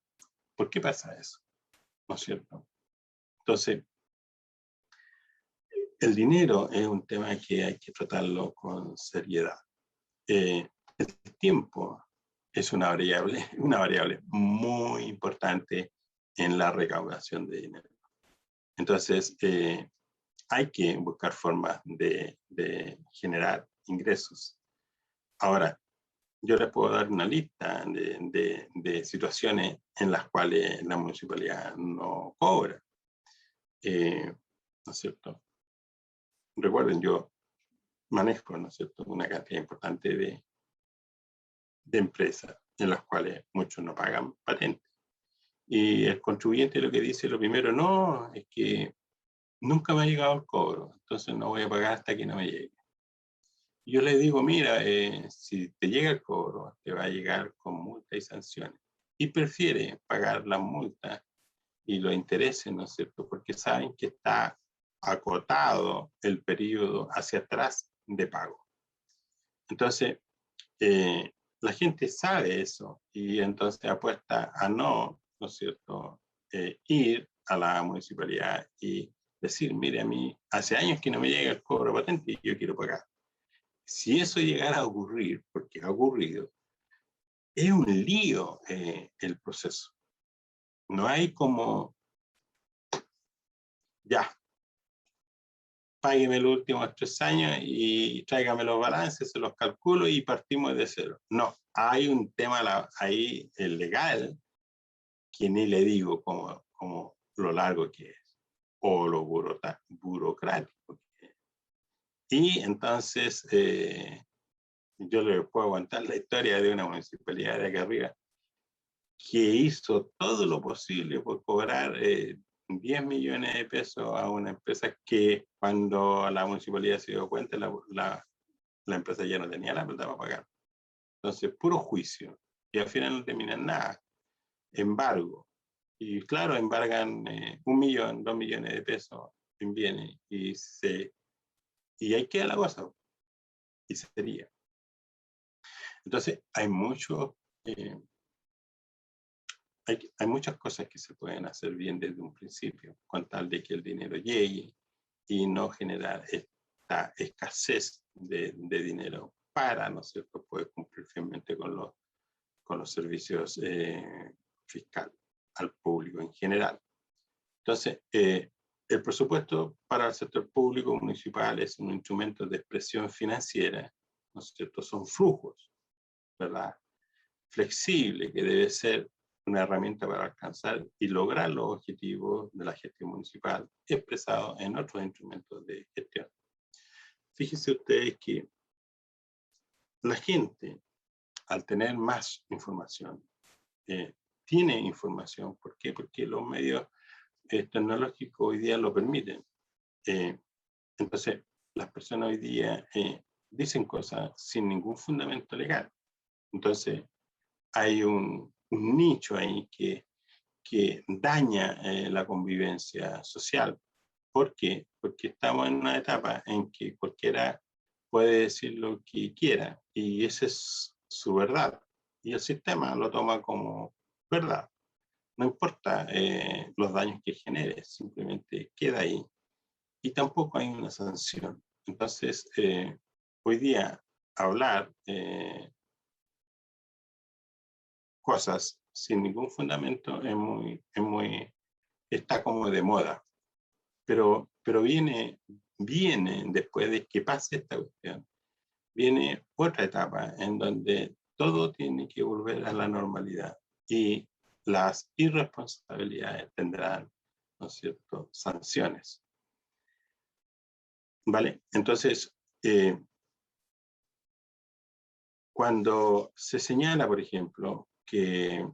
pasa eso? ¿No es cierto? Entonces, el dinero es un tema que hay que tratarlo con seriedad. El tiempo es una variable muy importante en la recaudación de dinero. Entonces, hay que buscar formas de generar ingresos. Ahora, yo les puedo dar una lista de situaciones en las cuales la municipalidad no cobra. ¿No es cierto? Recuerden, yo manejo, ¿no es cierto?, una cantidad importante de empresas en las cuales muchos no pagan patentes. Y el contribuyente lo que dice, lo primero, no, es que nunca me ha llegado el cobro, entonces no voy a pagar hasta que no me llegue. Y yo le digo, mira, si te llega el cobro, te va a llegar con multa y sanciones. Y prefiere pagar las multas y los intereses, ¿no es cierto?, porque saben que está acotado el periodo hacia atrás de pago. Entonces, la gente sabe eso y entonces apuesta a ¿no es cierto?, ir a la municipalidad y decir, mire, a mí hace años que no me llega el cobro de patente y yo quiero pagar. Si eso llegara a ocurrir, porque ha ocurrido, es un lío el proceso. No hay como, ya, págueme los últimos 3 años y tráigame los balances, se los calculo y partimos de cero. No, hay un tema ahí legal que ni le digo como lo largo que es o lo burocrático que es. Y entonces yo le puedo aguantar la historia de una municipalidad de acá arriba que hizo todo lo posible por cobrar 10 millones de pesos a una empresa que cuando la municipalidad se dio cuenta, la empresa ya no tenía la plata para pagar. Entonces, puro juicio. Y al final no terminan nada. embargo. Y claro, embargan 1 millón, 2 millones de pesos en bienes y ahí queda la cosa. Y sería. Entonces, hay muchas cosas que se pueden hacer bien desde un principio, con tal de que el dinero llegue y no generar esta escasez de dinero para, ¿no es cierto?, poder cumplir fielmente con los servicios fiscales al público en general. Entonces, el presupuesto para el sector público municipal es un instrumento de expresión financiera, ¿no es cierto?, son flujos, ¿verdad?, flexible, que debe ser una herramienta para alcanzar y lograr los objetivos de la gestión municipal expresados en otros instrumentos de gestión. Fíjense ustedes que la gente, al tener más información, tiene información. ¿Por qué? Porque los medios tecnológicos hoy día lo permiten. Entonces, las personas hoy día dicen cosas sin ningún fundamento legal. Entonces, hay un nicho ahí que daña la convivencia social. ¿Por qué? Porque estamos en una etapa en que cualquiera puede decir lo que quiera y esa es su verdad. Y el sistema lo toma como verdad. No importa los daños que genere, simplemente queda ahí. Y tampoco hay una sanción. Entonces, hoy día hablar cosas sin ningún fundamento está como de moda. Pero viene después de que pase esta cuestión, viene otra etapa en donde todo tiene que volver a la normalidad y las irresponsabilidades tendrán, ¿no es cierto?, sanciones. ¿Vale? Entonces, cuando se señala, por ejemplo, que,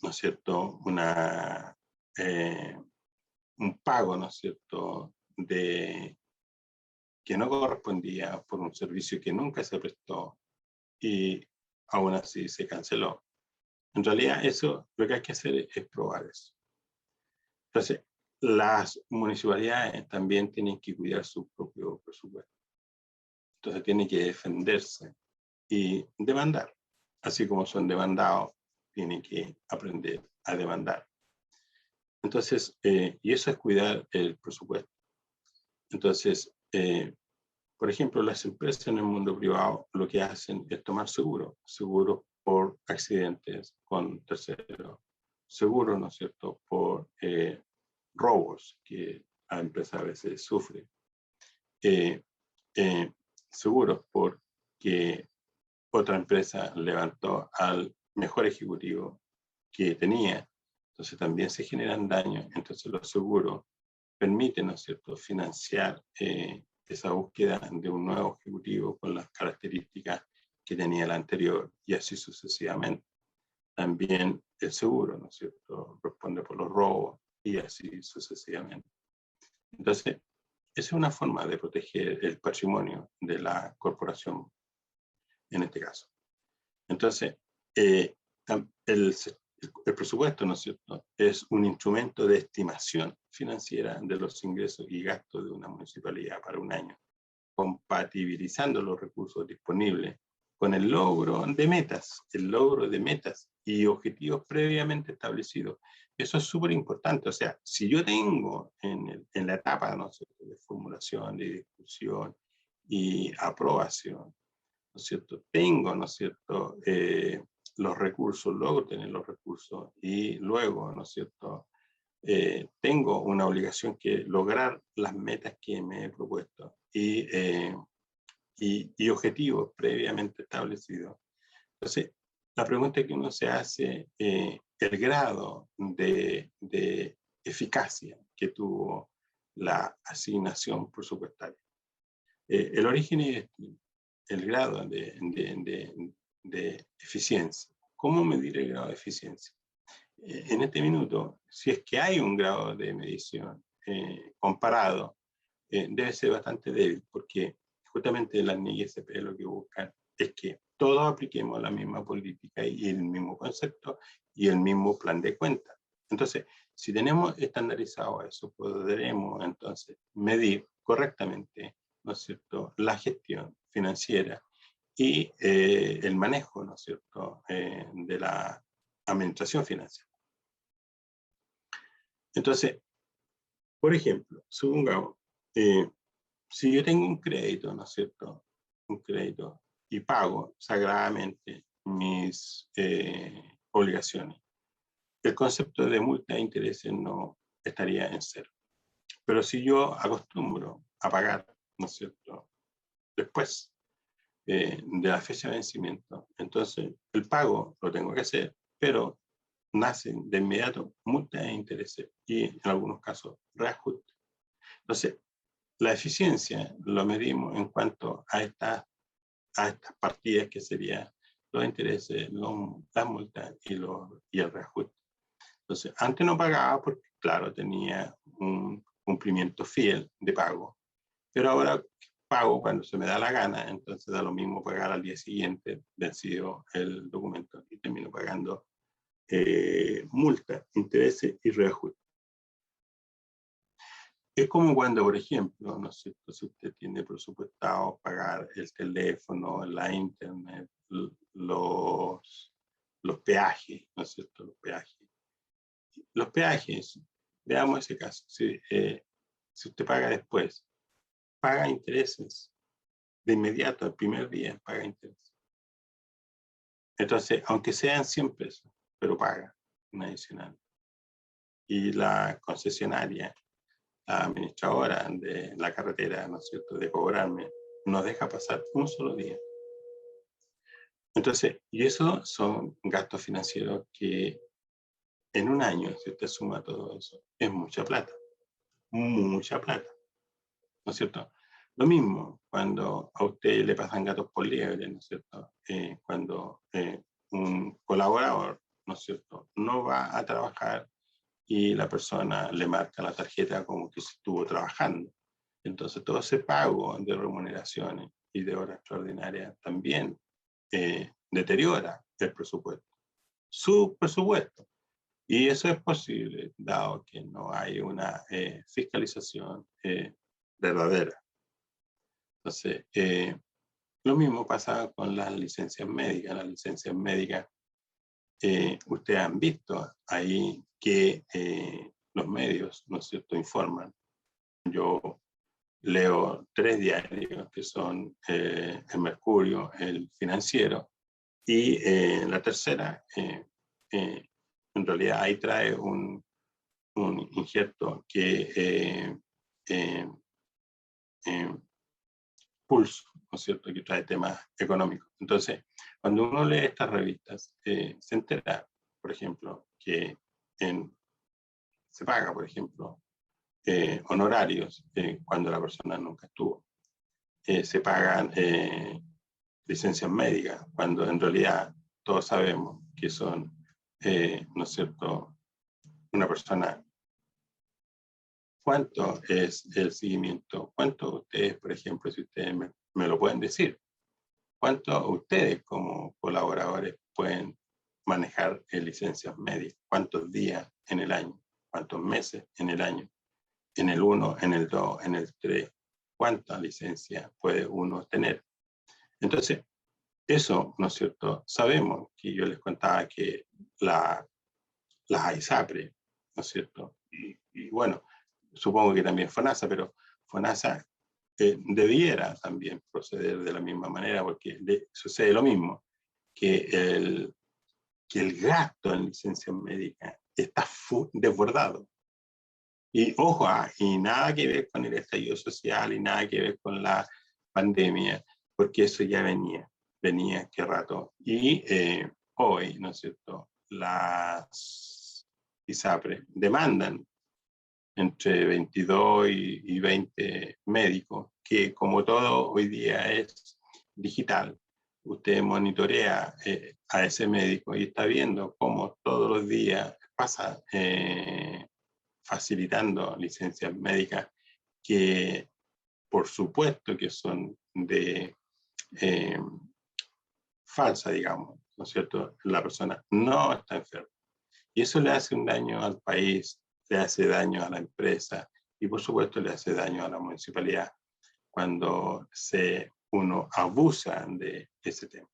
¿no es cierto?, un pago, ¿no es cierto?, que no correspondía por un servicio que nunca se prestó y aún así se canceló. En realidad, eso lo que hay que hacer es probar eso. Entonces, las municipalidades también tienen que cuidar su propio presupuesto. Entonces, tienen que defenderse y demandar. Así como son demandados, tienen que aprender a demandar. Entonces, y eso es cuidar el presupuesto. Entonces, por ejemplo, las empresas en el mundo privado lo que hacen es tomar seguros por accidentes con terceros, seguros, ¿no es cierto?, por robos que la empresa a veces sufre, seguros porque otra empresa levantó al mejor ejecutivo que tenía, entonces también se generan daños. Entonces los seguros permiten, ¿no es cierto?, financiar esa búsqueda de un nuevo ejecutivo con las características que tenía el anterior y así sucesivamente. También el seguro, ¿no es cierto?, responde por los robos y así sucesivamente. Entonces, esa es una forma de proteger el patrimonio de la corporación en este caso. Entonces, el presupuesto, ¿no es cierto?, es un instrumento de estimación financiera de los ingresos y gastos de una municipalidad para un año, compatibilizando los recursos disponibles con el logro de metas y objetivos previamente establecidos. Eso es súper importante. O sea, si yo tengo en la etapa, ¿no es cierto?, de formulación, de discusión y aprobación, ¿no es cierto?, tengo, ¿no es cierto?, los recursos, logro tener los recursos y luego, ¿no es cierto?, tengo una obligación que lograr las metas que me he propuesto y objetivos previamente establecidos. Entonces, la pregunta que uno se hace, el grado de eficacia que tuvo la asignación presupuestaria. El origen y el grado de eficiencia. ¿Cómo medir el grado de eficiencia? En este minuto, si es que hay un grado de medición comparado, debe ser bastante débil, porque justamente las NISP lo que buscan es que todos apliquemos la misma política y el mismo concepto y el mismo plan de cuenta. Entonces, si tenemos estandarizado eso, podremos entonces medir correctamente, ¿no es cierto?, la gestión financiera y el manejo, ¿no es cierto?, de la administración financiera. Entonces, por ejemplo, supongamos, si yo tengo un crédito, ¿no es cierto?, un crédito, y pago sagradamente mis obligaciones, el concepto de multa de intereses no estaría en cero. Pero si yo acostumbro a pagar, ¿no es cierto?, después de la fecha de vencimiento, entonces el pago lo tengo que hacer, pero nacen de inmediato multas de intereses y en algunos casos reajuste. Entonces, la eficiencia lo medimos en cuanto a estas partidas que serían los intereses, las multas y el reajuste. Entonces, antes no pagaba porque, claro, tenía un cumplimiento fiel de pago, pero ahora pago cuando se me da la gana, entonces da lo mismo pagar al día siguiente, vencido el documento, y termino pagando multa, intereses y reajuste. Es como cuando, por ejemplo, ¿no es cierto?, si usted tiene presupuestado pagar el teléfono, la internet, los peajes, ¿no es cierto?, los peajes. Los peajes, veamos ese caso, si usted paga después, paga intereses, de inmediato, el primer día paga intereses. Entonces, aunque sean 100 pesos, pero paga un adicional. Y la concesionaria, la administradora de la carretera, ¿no es cierto?, de cobrarme, no deja pasar un solo día. Entonces, y eso son gastos financieros que en un año, si usted suma todo eso, es mucha plata, ¿no es cierto? Lo mismo cuando a usted le pasan gatos por liebre, ¿no es cierto? Cuando un colaborador, ¿no es cierto?, no va a trabajar y la persona le marca la tarjeta como que se estuvo trabajando. Entonces todo ese pago de remuneraciones y de horas extraordinarias también deteriora el presupuesto, su presupuesto. Y eso es posible, dado que no hay una fiscalización verdadera. Entonces, lo mismo pasa con las licencias médicas. Las licencias médicas, ustedes han visto ahí que los medios, ¿no es cierto?, informan. Yo leo 3 diarios que son el Mercurio, el Financiero, y la tercera, en realidad ahí trae un injerto que Pulso, ¿no es cierto?, que trae temas económicos. Entonces, cuando uno lee estas revistas, se entera, por ejemplo, que se paga, por ejemplo, honorarios cuando la persona nunca estuvo. Se pagan licencias médicas, cuando en realidad todos sabemos que son, ¿no es cierto?, una persona. ¿Cuánto es el seguimiento? ¿Cuánto ustedes, por ejemplo, si ustedes me lo pueden decir, cuánto ustedes como colaboradores pueden manejar licencias médicas? ¿Cuántos días en el año? ¿Cuántos meses en el año? En el 1, en el 2, en el 3. ¿Cuántas licencias puede uno tener? Entonces, eso, ¿no es cierto? Sabemos que yo les contaba que las ISAPRE, ¿no es cierto? Y bueno, supongo que también FONASA, pero FONASA debiera también proceder de la misma manera, porque sucede lo mismo, que el gasto en licencias médicas está desbordado. Y ojo, y nada que ver con el estallido social y nada que ver con la pandemia, porque eso ya venía qué rato. Y hoy, ¿no es cierto?, las ISAPRE demandan entre 22 y 20 médicos, que como todo hoy día es digital, usted monitorea a ese médico y está viendo cómo todos los días pasa facilitando licencias médicas que por supuesto que son de falsa, digamos, ¿no es cierto? La persona no está enferma. Y eso le hace un daño al país, le hace daño a la empresa y por supuesto le hace daño a la municipalidad cuando uno abusa de ese tema.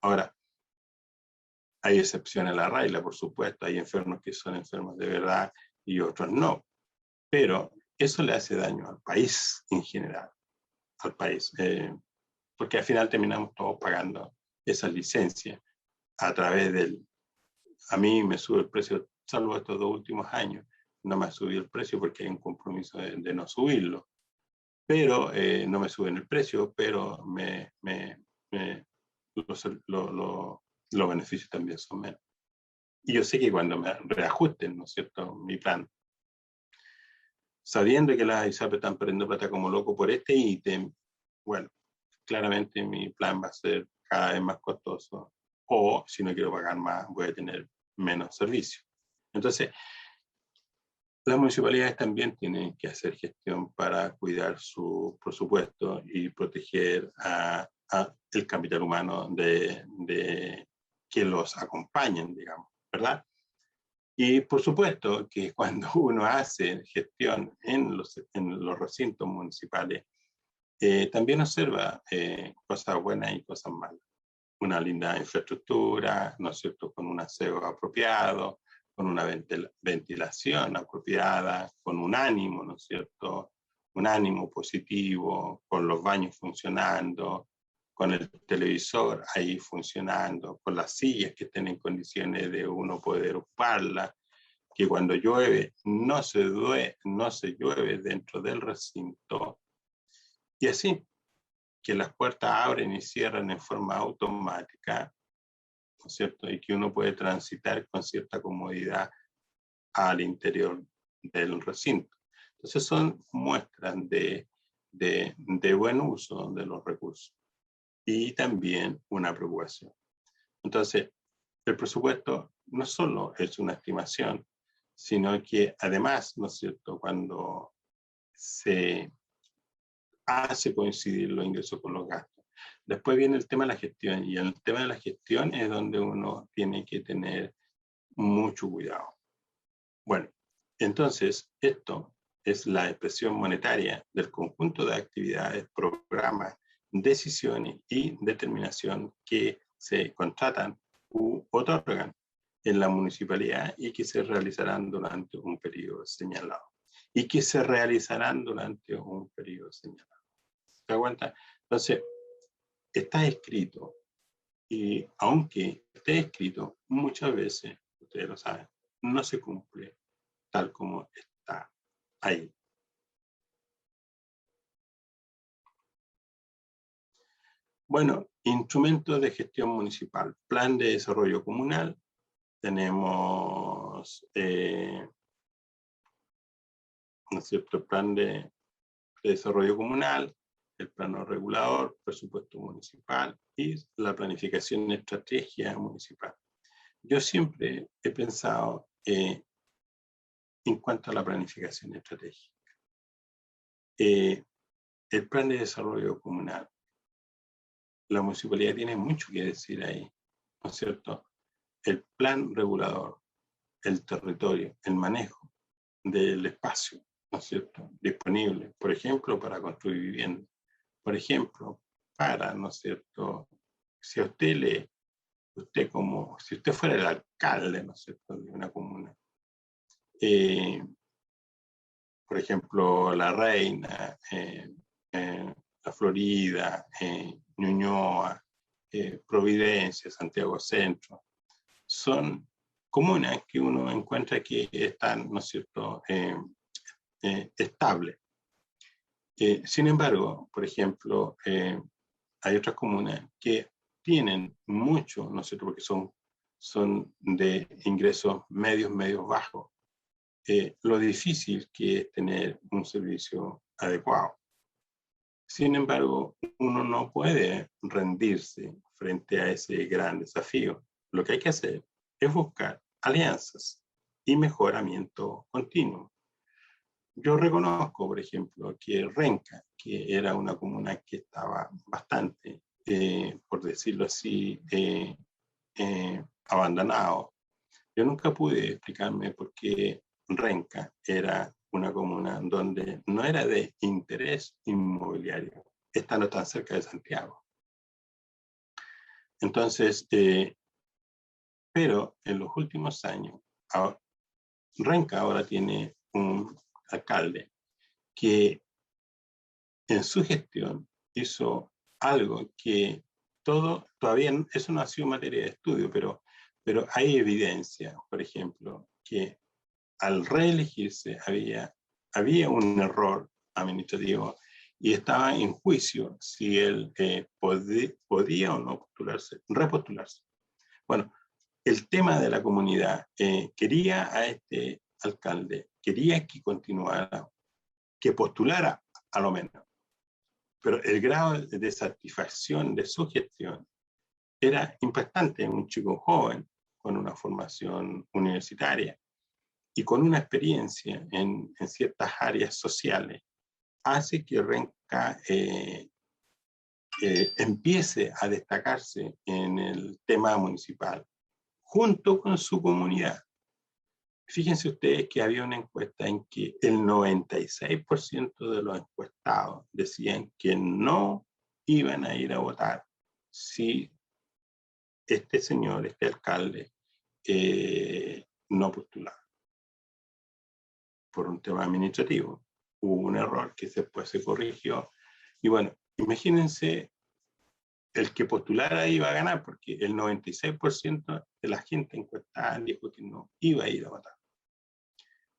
Ahora, hay excepciones a la regla, por supuesto, hay enfermos que son enfermos de verdad y otros no, pero eso le hace daño al país en general, al país, porque al final terminamos todos pagando esa licencia a través del... A mí me sube el precio, salvo estos 2 últimos años, no me ha subido el precio porque hay un compromiso de no subirlo, pero no me suben el precio, pero los beneficios también son menos. Y yo sé que cuando me reajusten, ¿no es cierto?, mi plan, sabiendo que las ISAPRES están perdiendo plata como loco por este ítem, bueno, claramente mi plan va a ser cada vez más costoso, o si no quiero pagar más, voy a tener menos servicio. Entonces, las municipalidades también tienen que hacer gestión para cuidar su presupuesto y proteger el capital humano de que los acompañen, digamos, ¿verdad? Y por supuesto que cuando uno hace gestión en los recintos municipales, también observa cosas buenas y cosas malas. Una linda infraestructura, ¿no es cierto?, con un aseo apropiado, con una ventilación apropiada, con un ánimo, ¿no es cierto?, un ánimo positivo, con los baños funcionando, con el televisor ahí funcionando, con las sillas que estén en condiciones de uno poder ocuparlas, que cuando llueve no se llueve dentro del recinto, y así, que las puertas abren y cierran en forma automática, ¿no es cierto? Y que uno puede transitar con cierta comodidad al interior del recinto. Entonces son muestras de buen uso de los recursos y también una preocupación. Entonces, el presupuesto no solo es una estimación, sino que además, ¿no es cierto?, cuando se hace coincidir los ingresos con los gastos. Después viene el tema de la gestión, y en el tema de la gestión es donde uno tiene que tener mucho cuidado. Bueno, entonces esto es la expresión monetaria del conjunto de actividades, programas, decisiones y determinación que se contratan u otorgan en la municipalidad y que se realizarán durante un periodo señalado. Y que se realizarán durante un periodo señalado. ¿Se da cuenta? Entonces, está escrito, y aunque esté escrito, muchas veces, ustedes lo saben, no se cumple tal como está ahí. Bueno, instrumentos de gestión municipal, plan de desarrollo comunal, tenemos, ¿no es cierto?, el plan de desarrollo comunal, el plano regulador, presupuesto municipal y la planificación y estrategia municipal. Yo siempre he pensado en cuanto a la planificación estratégica. El plan de desarrollo comunal, la municipalidad tiene mucho que decir ahí, ¿no es cierto? El plan regulador, el territorio, el manejo del espacio, ¿no es cierto?, disponible, por ejemplo, para construir vivienda. Por ejemplo, para, ¿no es cierto?, si a usted si usted fuera el alcalde, ¿no es cierto?, de una comuna, por ejemplo, La Reina, La Florida, Ñuñoa, Providencia, Santiago Centro, son comunas que uno encuentra que están, ¿no es cierto?, estables. Sin embargo, por ejemplo, hay otras comunas que tienen mucho, ¿no es cierto?, porque son de ingresos medios bajos. Lo difícil que es tener un servicio adecuado. Sin embargo, uno no puede rendirse frente a ese gran desafío. Lo que hay que hacer es buscar alianzas y mejoramiento continuo. Yo reconozco, por ejemplo, que Renca, que era una comuna que estaba bastante por por decirlo así, abandonado. Yo nunca pude explicarme por qué Renca era una comuna donde no era de interés inmobiliario, estando tan cerca de Santiago. Entonces, pero en los últimos años, Renca ahora tiene un alcalde que en su gestión hizo algo que todavía eso no ha sido materia de estudio, pero hay evidencia, por ejemplo, que al reelegirse había un error administrativo y estaba en juicio si él podía o no repostularse. Bueno, el tema de la comunidad quería a este alcalde, quería que continuara, que postulara a lo menos, pero el grado de satisfacción de su gestión era impactante. Un chico joven con una formación universitaria y con una experiencia en ciertas áreas sociales, hace que Renca empiece a destacarse en el tema municipal, junto con su comunidad. Fíjense ustedes que había una encuesta en que el 96% de los encuestados decían que no iban a ir a votar si este señor, este alcalde, no postulaba. Por un tema administrativo. Hubo un error que después se corrigió. Y bueno, imagínense, el que postulara iba a ganar, porque el 96% de la gente encuestada dijo que no iba a ir a votar.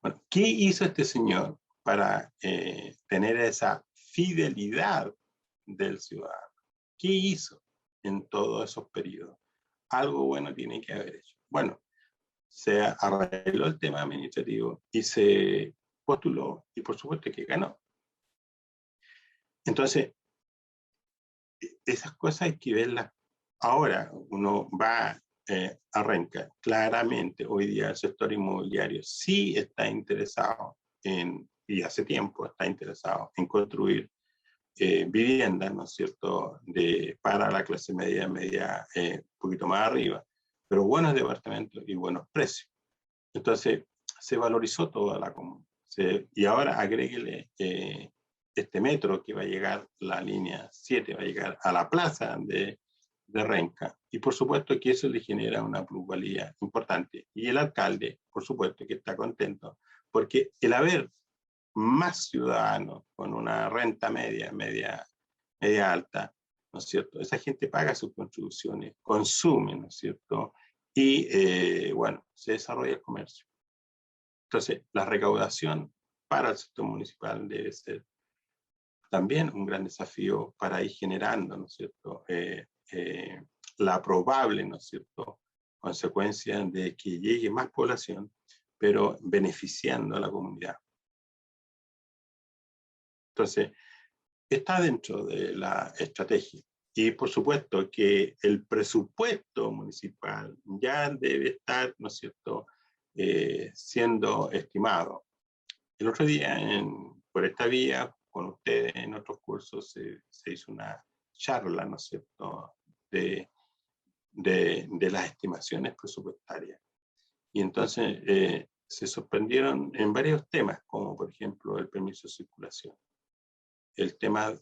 Bueno, ¿qué hizo este señor para tener esa fidelidad del ciudadano? ¿Qué hizo en todos esos periodos? Algo bueno tiene que haber hecho. Bueno, se arregló el tema administrativo y se postuló, y por supuesto que ganó. Entonces, esas cosas hay que verlas. Ahora uno va a Renca, claramente hoy día el sector inmobiliario sí está interesado y hace tiempo está interesado en construir viviendas, ¿no es cierto?, para la clase media, un poquito más arriba, pero buenos departamentos y buenos precios. Entonces, se valorizó toda la comuna. Y ahora agréguele este metro que va a llegar, la línea 7, va a llegar a la plaza de Renca. Y por supuesto que eso le genera una plusvalía importante. Y el alcalde, por supuesto que está contento, porque el haber más ciudadanos con una renta media alta, ¿no es cierto? Esa gente paga sus contribuciones, consume, ¿no es cierto? Y bueno, se desarrolla el comercio. Entonces, la recaudación para el sector municipal debe ser también un gran desafío para ir generando, ¿no es cierto?, la probable, ¿no es cierto?, consecuencia de que llegue más población, pero beneficiando a la comunidad. Entonces, está dentro de la estrategia. Y por supuesto que el presupuesto municipal ya debe estar, ¿no es cierto?, siendo estimado. El otro día, por esta vía, con ustedes en otros cursos, se hizo una charla, ¿no es cierto?, de las estimaciones presupuestarias. Y entonces se sorprendieron en varios temas, como por ejemplo el permiso de circulación, el tema,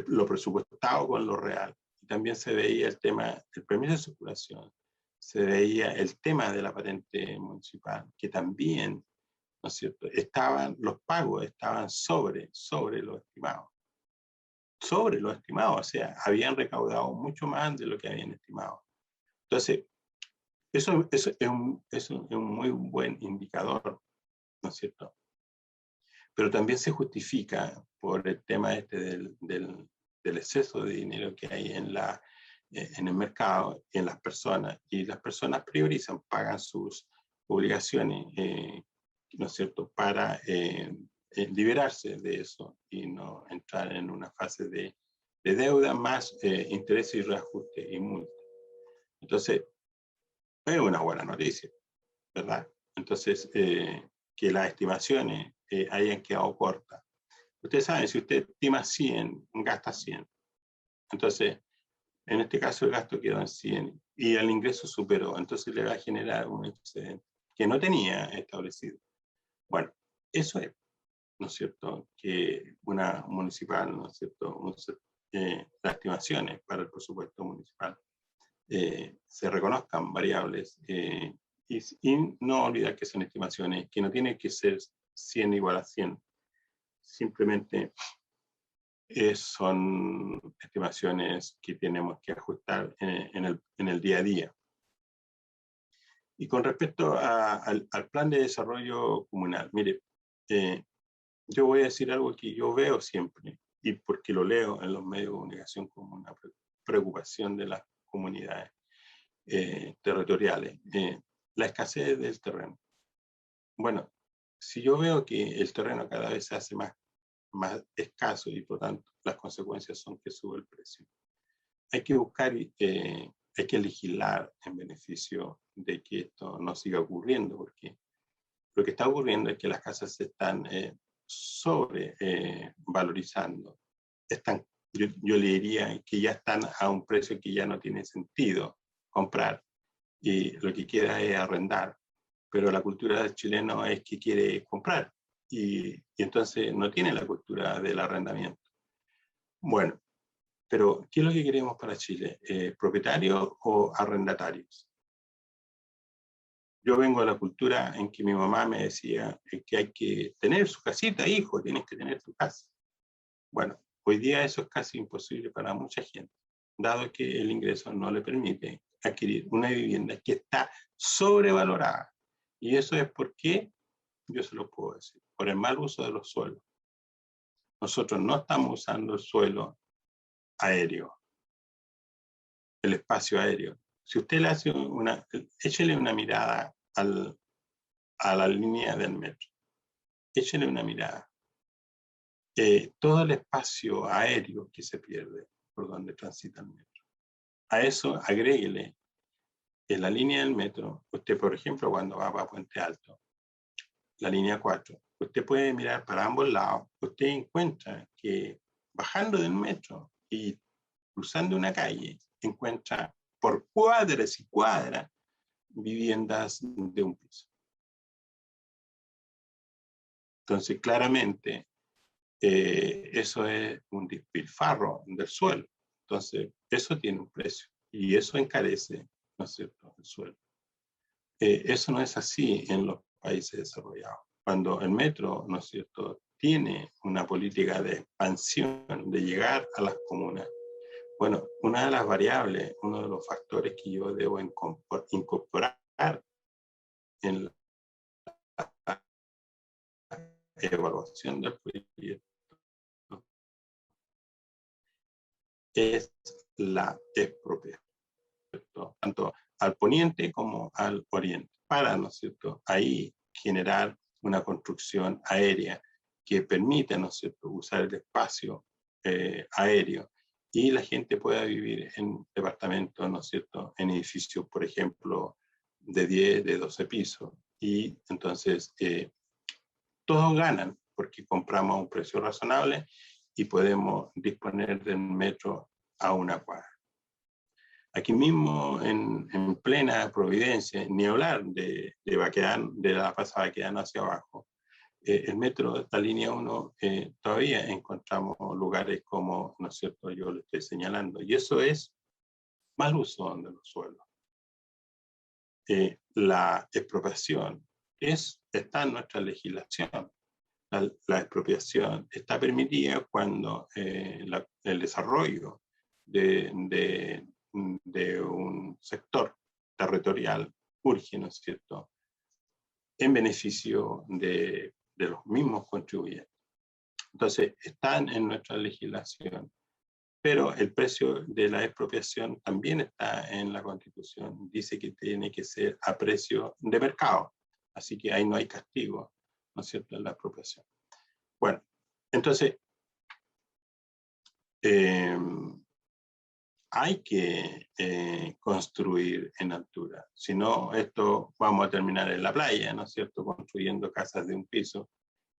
lo presupuestado con lo real. Y también se veía el tema del permiso de circulación, se veía el tema de la patente municipal, que también, ¿no es cierto?, los pagos estaban sobre lo estimado. Sobre lo estimado, o sea, habían recaudado mucho más de lo que habían estimado. Entonces, eso es un muy buen indicador, ¿no es cierto? Pero también se justifica por el tema del exceso de dinero que hay en el mercado y en las personas. Y las personas priorizan, pagan sus obligaciones, ¿no es cierto?, para liberarse de eso y no entrar en una fase de deuda más intereses y reajuste y multa. Entonces, es una buena noticia, ¿verdad? Entonces, que las estimaciones hayan quedado cortas. Ustedes saben, si usted estima 100, gasta 100. Entonces, En este caso el gasto quedó en 100 y el ingreso superó, entonces le va a generar un excedente que no tenía establecido. Bueno, eso es, ¿no es cierto?, que una municipal, ¿no es cierto?, las estimaciones para el presupuesto municipal se reconozcan variables y no olvidar que son estimaciones, que no tienen que ser 100 igual a 100, simplemente son estimaciones que tenemos que ajustar en el día a día. Y con respecto al plan de desarrollo comunal, mire, yo voy a decir algo que yo veo siempre, y porque lo leo en los medios de comunicación como una preocupación de las comunidades territoriales, la escasez del terreno. Bueno, si yo veo que el terreno cada vez se hace más escaso y por tanto las consecuencias son que sube el precio, hay que buscar, hay que legislar en beneficio de que esto no siga ocurriendo, porque lo que está ocurriendo es que las casas se están sobrevalorizando. Yo le diría que ya están a un precio que ya no tiene sentido comprar y lo que queda es arrendar. Pero la cultura del chileno es que quiere comprar y entonces no tiene la cultura del arrendamiento. Bueno, pero ¿qué es lo que queremos para Chile? ¿Propietarios o arrendatarios? Yo vengo de la cultura en que mi mamá me decía que hay que tener su casita, hijo, tienes que tener tu casa. Bueno, hoy día eso es casi imposible para mucha gente, dado que el ingreso no le permite adquirir una vivienda que está sobrevalorada. Y eso es porque, yo se lo puedo decir, por el mal uso de los suelos. Nosotros no estamos usando el suelo aéreo, el espacio aéreo. Si usted le hace échele una mirada a la línea del metro. Échele una mirada. Todo el espacio aéreo que se pierde por donde transita el metro. A eso agréguele en la línea del metro. Usted, por ejemplo, cuando va a Puente Alto, la línea 4, usted puede mirar para ambos lados. Usted encuentra que bajando del metro y cruzando una calle, encuentra por cuadras y cuadras viviendas de un piso. Entonces, claramente, eso es un despilfarro del suelo. Entonces, eso tiene un precio y eso encarece, ¿no es cierto?, el suelo. Eso no es así en los países desarrollados. Cuando el metro, ¿no es cierto?, tiene una política de expansión, de llegar a las comunas, bueno, una de las variables, uno de los factores que yo debo incorporar en la evaluación del proyecto es la expropiación, ¿cierto?, tanto al poniente como al oriente, para, ¿no es cierto?, ahí generar una construcción aérea que permita, ¿no es cierto?, usar el espacio aéreo y la gente pueda vivir en departamentos, ¿no es cierto?, en edificios, por ejemplo, de 10, de 12 pisos. Y entonces todos ganan porque compramos a un precio razonable y podemos disponer del metro a una cuadra. Aquí mismo, en plena Providencia, ni hablar de Baquedano, de la Plaza Baquedano hacia abajo, el metro, la línea 1, todavía encontramos lugares como, ¿no es cierto?, yo lo estoy señalando, y eso es mal uso de los suelos. La expropiación está en nuestra legislación. La expropiación está permitida cuando el desarrollo de un sector territorial urge, ¿no es cierto?, en beneficio de los mismos contribuyentes. Entonces, están en nuestra legislación, pero el precio de la expropiación también está en la Constitución. Dice que tiene que ser a precio de mercado, así que ahí no hay castigo, ¿no es cierto?, en la expropiación. Bueno, entonces, hay que construir en altura, si no, esto vamos a terminar en la playa, ¿no es cierto?, construyendo casas de un piso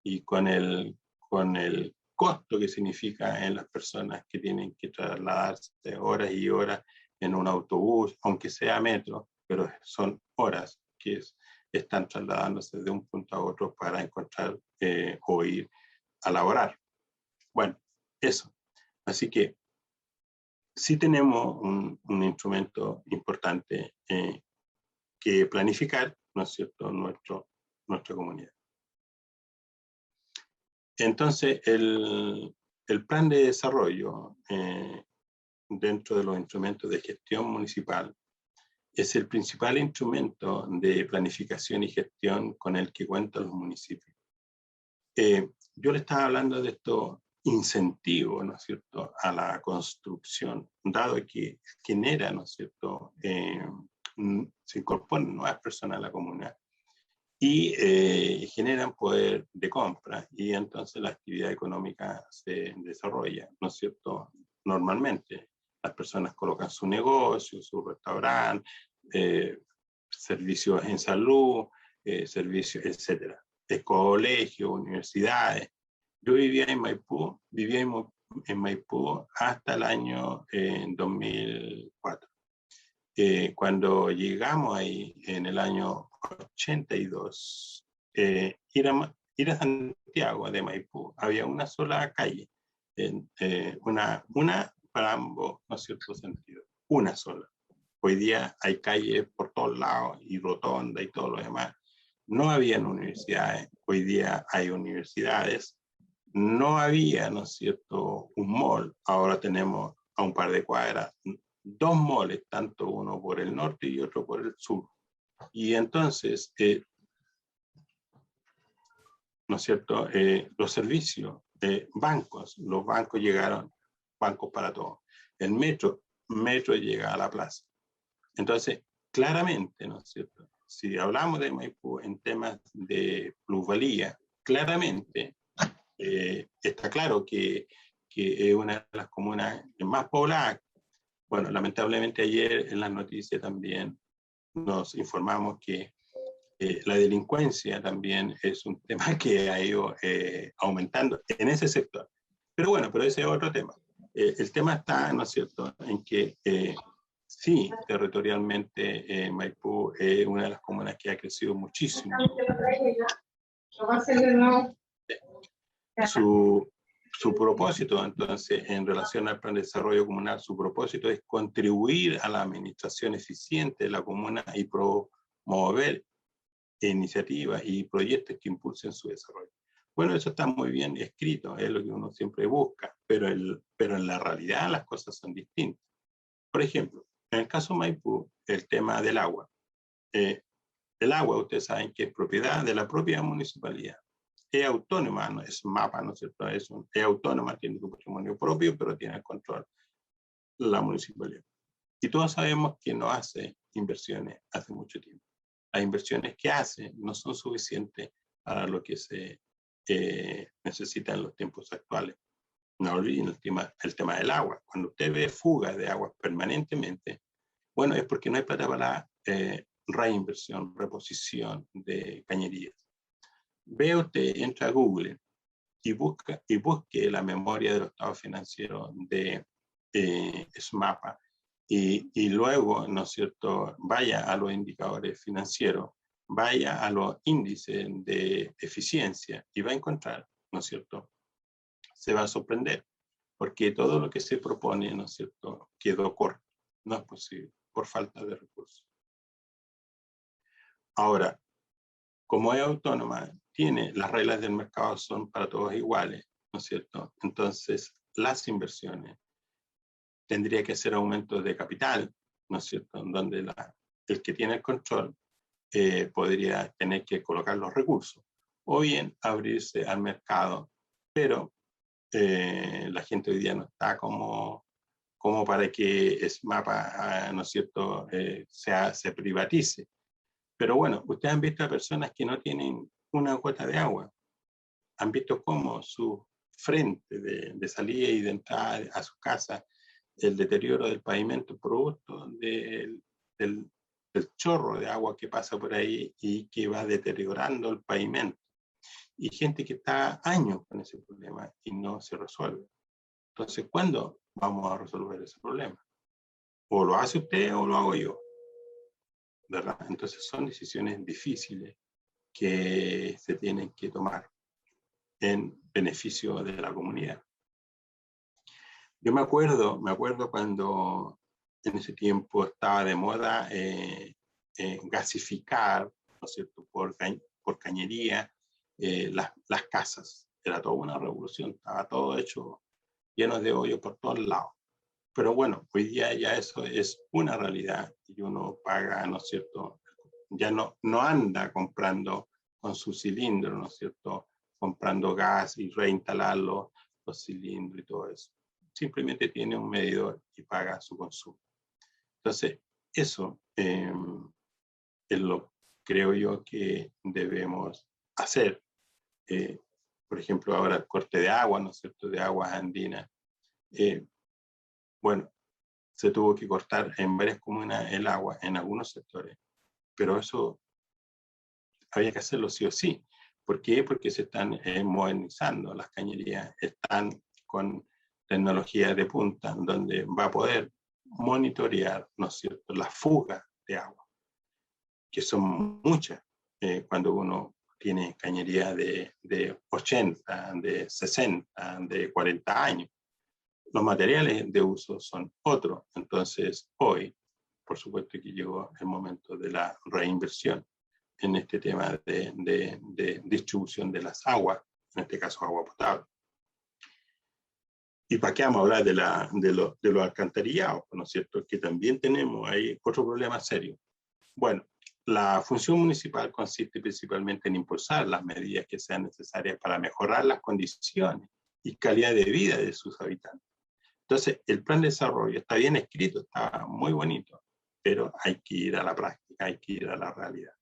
y con el costo que significa en las personas que tienen que trasladarse horas y horas en un autobús, aunque sea metro, pero son horas que están trasladándose de un punto a otro para encontrar o ir a laborar. Bueno, eso. Así que sí tenemos un instrumento importante que planificar, ¿no es cierto?, nuestra comunidad. Entonces, el plan de desarrollo dentro de los instrumentos de gestión municipal es el principal instrumento de planificación y gestión con el que cuentan los municipios. Yo le estaba hablando de estos incentivos, ¿no es cierto?, a la construcción, dado que genera, ¿no es cierto?, se incorporan nuevas personas a la comunidad y generan poder de compra, y entonces la actividad económica se desarrolla, ¿no es cierto? Normalmente las personas colocan su negocio, su restaurante, servicios en salud, servicios, etcétera, de colegios, universidades. Yo vivía en Maipú hasta el año 2004. Cuando llegamos ahí en el año 82, ir a Santiago de Maipú, había una sola calle, una para ambos, ¿no es cierto?, sentido, una sola. Hoy día hay calles por todos lados y rotonda y todo lo demás. No habían universidades, hoy día hay universidades. No había, ¿no es cierto?, un mall, ahora tenemos a un par de cuadras 2 malls, tanto uno por el norte y otro por el sur. Y entonces, ¿no es cierto?, los servicios, bancos, los bancos llegaron, bancos para todos. El metro llega a la plaza. Entonces, claramente, ¿no es cierto?, si hablamos de Maipú en temas de plusvalía, claramente está claro que es una de las comunas más pobladas. Bueno, lamentablemente ayer en las noticias también nos informamos que la delincuencia también es un tema que ha ido aumentando en ese sector. Pero bueno, pero ese es otro tema. El tema está, ¿no es cierto?, en que sí, territorialmente Maipú es una de las comunas que ha crecido muchísimo. Su propósito, entonces, en relación al plan de desarrollo comunal, su propósito es contribuir a la administración eficiente de la comuna y promover iniciativas y proyectos que impulsen su desarrollo. Bueno, eso está muy bien escrito, es lo que uno siempre busca, pero en la realidad las cosas son distintas. Por ejemplo, en el caso Maipú, el tema del agua. El agua, ustedes saben que es propiedad de la propia municipalidad. Es autónoma, no es MAPA, ¿no es cierto? Es autónoma, tiene su patrimonio propio, pero tiene el control la municipalidad. Y todos sabemos que no hace inversiones hace mucho tiempo. Las inversiones que hace no son suficientes para lo que se necesita en los tiempos actuales. No olviden el tema del agua. Cuando usted ve fugas de agua permanentemente, bueno, es porque no hay plata para reinversión, reposición de cañerías. Ve usted, entra a Google y busque la memoria de los estados financieros de SMAPA y luego, ¿no es cierto?, vaya a los indicadores financieros, vaya a los índices de eficiencia y va a encontrar, ¿no es cierto?, se va a sorprender, porque todo lo que se propone, ¿no es cierto?, quedó corto, no es posible, por falta de recursos. Ahora, como es autónoma, las reglas del mercado son para todos iguales, ¿no es cierto? Entonces, las inversiones tendría que ser aumentos de capital, ¿no es cierto?, en donde el que tiene el control podría tener que colocar los recursos, o bien abrirse al mercado, pero la gente hoy día no está como para que SMAPA, ¿no es cierto?, se privatice. Pero bueno, ustedes han visto a personas que no tienen una gota de agua. Han visto cómo su frente de salida y de entrada a su casa, el deterioro del pavimento producto del chorro de agua que pasa por ahí y que va deteriorando el pavimento. y gente que está años con ese problema y no se resuelve. Entonces, ¿cuándo vamos a resolver ese problema? O lo hace usted o lo hago yo, ¿verdad? Entonces son decisiones difíciles que se tienen que tomar en beneficio de la comunidad. Yo me acuerdo cuando en ese tiempo estaba de moda gasificar, ¿no es cierto?, por cañería las casas. Era toda una revolución, estaba todo hecho lleno de hoyos por todos lados. Pero bueno, hoy día ya eso es una realidad y uno paga, ¿no es cierto?, ya no anda comprando con su cilindro, ¿no es cierto?, comprando gas y reinstalarlo, los cilindros y todo eso. Simplemente tiene un medidor y paga su consumo. Entonces, eso es lo creo yo que debemos hacer. Por ejemplo, ahora el corte de agua, ¿no es cierto?, de aguas andinas. Bueno, se tuvo que cortar en varias comunas el agua, en algunos sectores, pero eso había que hacerlo sí o sí. ¿Por qué? Porque se están modernizando, las cañerías están con tecnología de punta, donde va a poder monitorear, ¿no es cierto?, las fugas de agua, que son muchas cuando uno tiene cañería de 80, de 60, de 40 años. Los materiales de uso son otros. Entonces, hoy, por supuesto que llegó el momento de la reinversión en este tema de distribución de las aguas, en este caso agua potable. ¿Y para qué vamos a hablar de los alcantarillados? ¿No es cierto? Que también tenemos ahí otro problema serio. Bueno, la función municipal consiste principalmente en impulsar las medidas que sean necesarias para mejorar las condiciones y calidad de vida de sus habitantes. Entonces, el plan de desarrollo está bien escrito, está muy bonito, pero hay que ir a la práctica, hay que ir a la realidad.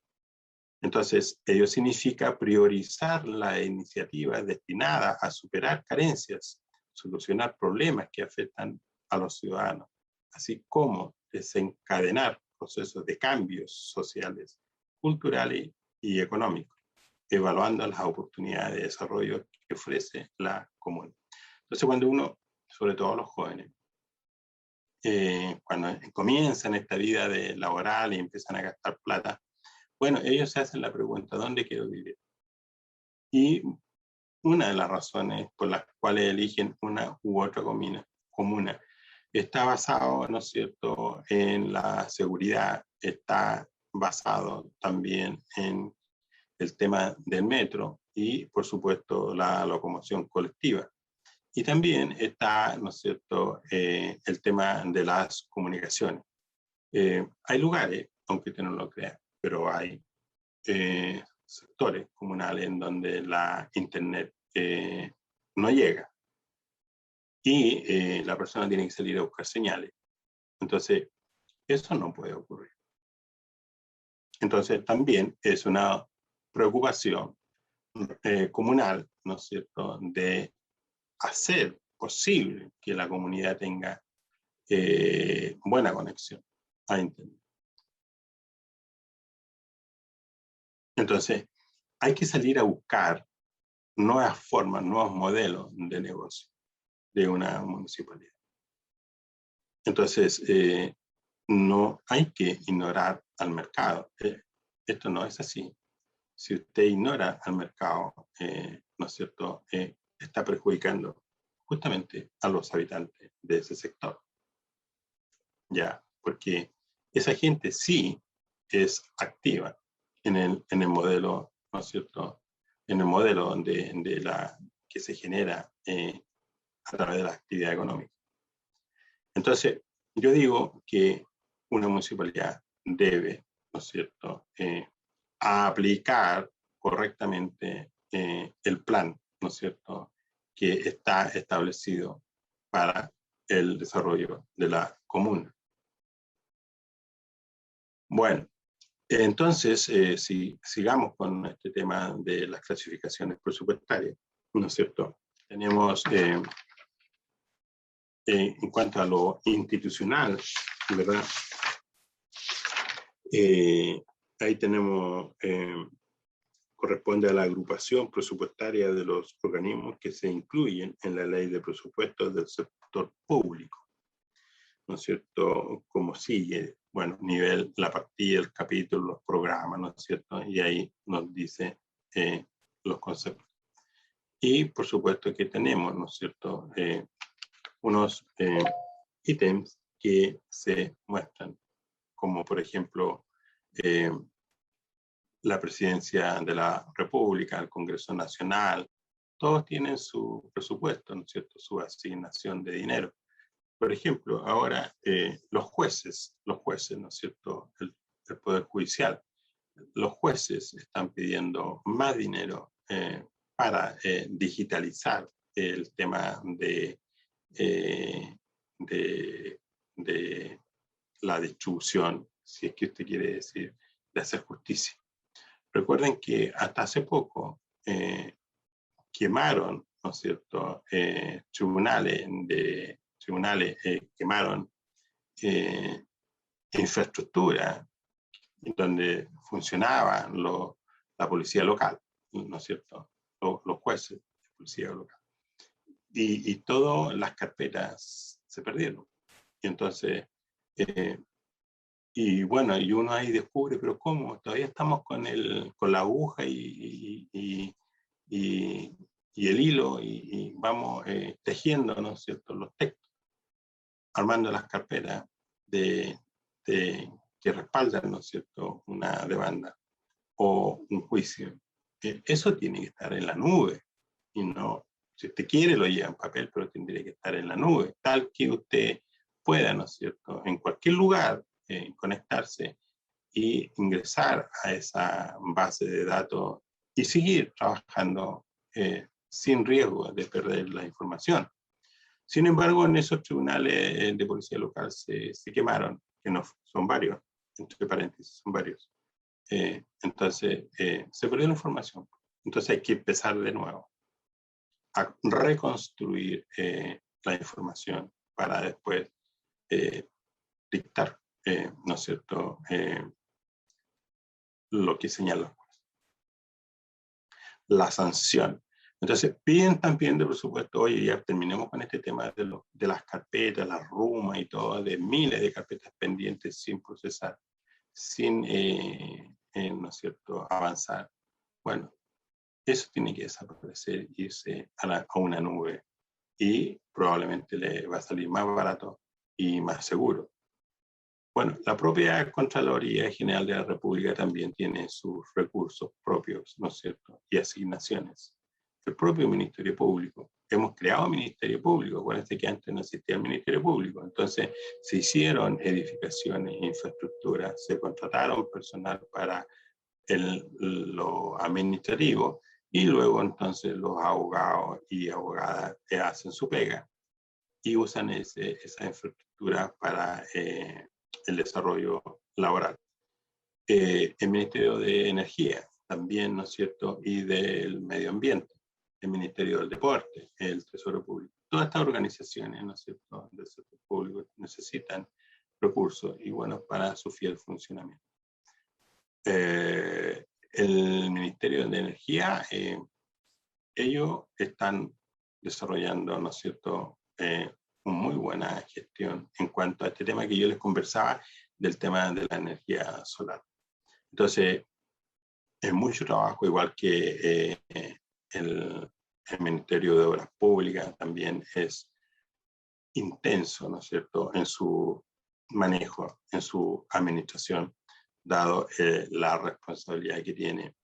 Entonces, ello significa priorizar las iniciativas destinadas a superar carencias, solucionar problemas que afectan a los ciudadanos, así como desencadenar procesos de cambios sociales, culturales y económicos, evaluando las oportunidades de desarrollo que ofrece la comuna. Entonces, cuando uno, sobre todo los jóvenes, cuando comienzan esta vida laboral y empiezan a gastar plata, bueno, ellos se hacen la pregunta, ¿dónde quiero vivir? Y una de las razones por las cuales eligen una u otra comuna está basado, ¿no es cierto?, en la seguridad, está basado también en el tema del metro y, por supuesto, la locomoción colectiva. Y también está, ¿no es cierto?, el tema de las comunicaciones. Hay lugares, aunque usted no lo crea, pero hay sectores comunales en donde la internet no llega y la persona tiene que salir a buscar señales. Entonces, eso no puede ocurrir. Entonces, también es una preocupación comunal, ¿no es cierto?, de hacer posible que la comunidad tenga buena conexión a internet. Entonces, hay que salir a buscar nuevas formas, nuevos modelos de negocio de una municipalidad. Entonces, no hay que ignorar al mercado. Esto no es así. Si usted ignora al mercado, ¿no es cierto?, está perjudicando justamente a los habitantes de ese sector. Ya, porque esa gente sí es activa en el modelo, ¿no es cierto?, en el modelo que se genera a través de la actividad económica. Entonces, yo digo que una municipalidad debe, ¿no es cierto?, aplicar correctamente el plan, ¿no es cierto?, que está establecido para el desarrollo de la comuna. Bueno, entonces, si sigamos con este tema de las clasificaciones presupuestarias, ¿no es cierto? Tenemos, en cuanto a lo institucional, ¿verdad? Ahí tenemos corresponde a la agrupación presupuestaria de los organismos que se incluyen en la ley de presupuestos del sector público. ¿No es cierto? Como sigue, bueno, nivel, la partida, el capítulo, los programas, ¿no es cierto? Y ahí nos dice los conceptos. Y por supuesto que tenemos, ¿no es cierto?, unos ítems que se muestran, como por ejemplo la Presidencia de la República, el Congreso Nacional, todos tienen su presupuesto, ¿no es cierto?, su asignación de dinero. Por ejemplo, ahora los jueces, ¿no es cierto?, el Poder Judicial, los jueces están pidiendo más dinero para digitalizar el tema de la distribución, si es que usted quiere decir, de hacer justicia. Recuerden que hasta hace poco quemaron, ¿no es cierto?, tribunales, quemaron infraestructura donde funcionaba la policía local, ¿no es cierto?, los jueces de policía local. Y todas las carpetas se perdieron. Y entonces, y bueno, y uno ahí descubre, pero ¿cómo? Todavía estamos con la aguja y el hilo y vamos tejiendo, ¿no es cierto?, los textos, armando las carpetas que respaldan, ¿no es cierto?, una demanda o un juicio. Eso tiene que estar en la nube y no, si usted quiere lo lleva en papel, pero tendría que estar en la nube, tal que usted pueda, ¿no es cierto?, en cualquier lugar conectarse y ingresar a esa base de datos y seguir trabajando sin riesgo de perder la información. Sin embargo, en esos tribunales de policía local se quemaron, que no son varios, entre paréntesis, son varios. Entonces, se perdió la información. Entonces hay que empezar de nuevo a reconstruir la información para después dictar, ¿no es cierto?, lo que señala el juez. La sanción. Entonces, piden también de presupuesto, oye, ya terminemos con este tema de las carpetas, las rumas y todo, de miles de carpetas pendientes sin procesar, sin, ¿no es cierto?, avanzar. Bueno, eso tiene que desaparecer, irse a una nube y probablemente le va a salir más barato y más seguro. Bueno, la propia Contraloría General de la República también tiene sus recursos propios, ¿no es cierto?, y asignaciones. El propio Ministerio Público. Hemos creado Ministerio Público, acuérdense que antes no existía el Ministerio Público. Entonces, se hicieron edificaciones, infraestructuras, se contrataron personal para lo administrativo y luego entonces los abogados y abogadas hacen su pega y usan esa infraestructura para el desarrollo laboral. El Ministerio de Energía también, ¿no es cierto?, y del Medio Ambiente, el Ministerio del Deporte, el Tesoro Público. Todas estas organizaciones, ¿no es cierto?, del sector público necesitan recursos y bueno, para su fiel funcionamiento. El Ministerio de Energía, ellos están desarrollando, ¿no es cierto?, una muy buena gestión en cuanto a este tema que yo les conversaba del tema de la energía solar. Entonces, es mucho trabajo, igual que el Ministerio de Obras Públicas también es intenso, ¿no es cierto?, en su manejo, en su administración, dado la responsabilidad que tiene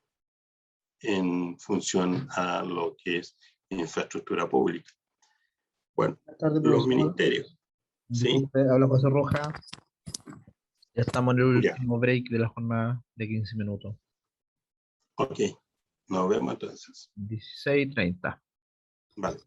en función a lo que es infraestructura pública. Bueno, los ministerios. ¿Sí? Habla José Roja. Ya estamos en el Ya. último break de la jornada de 15 minutos. Ok, nos vemos entonces. 16:30. Vale.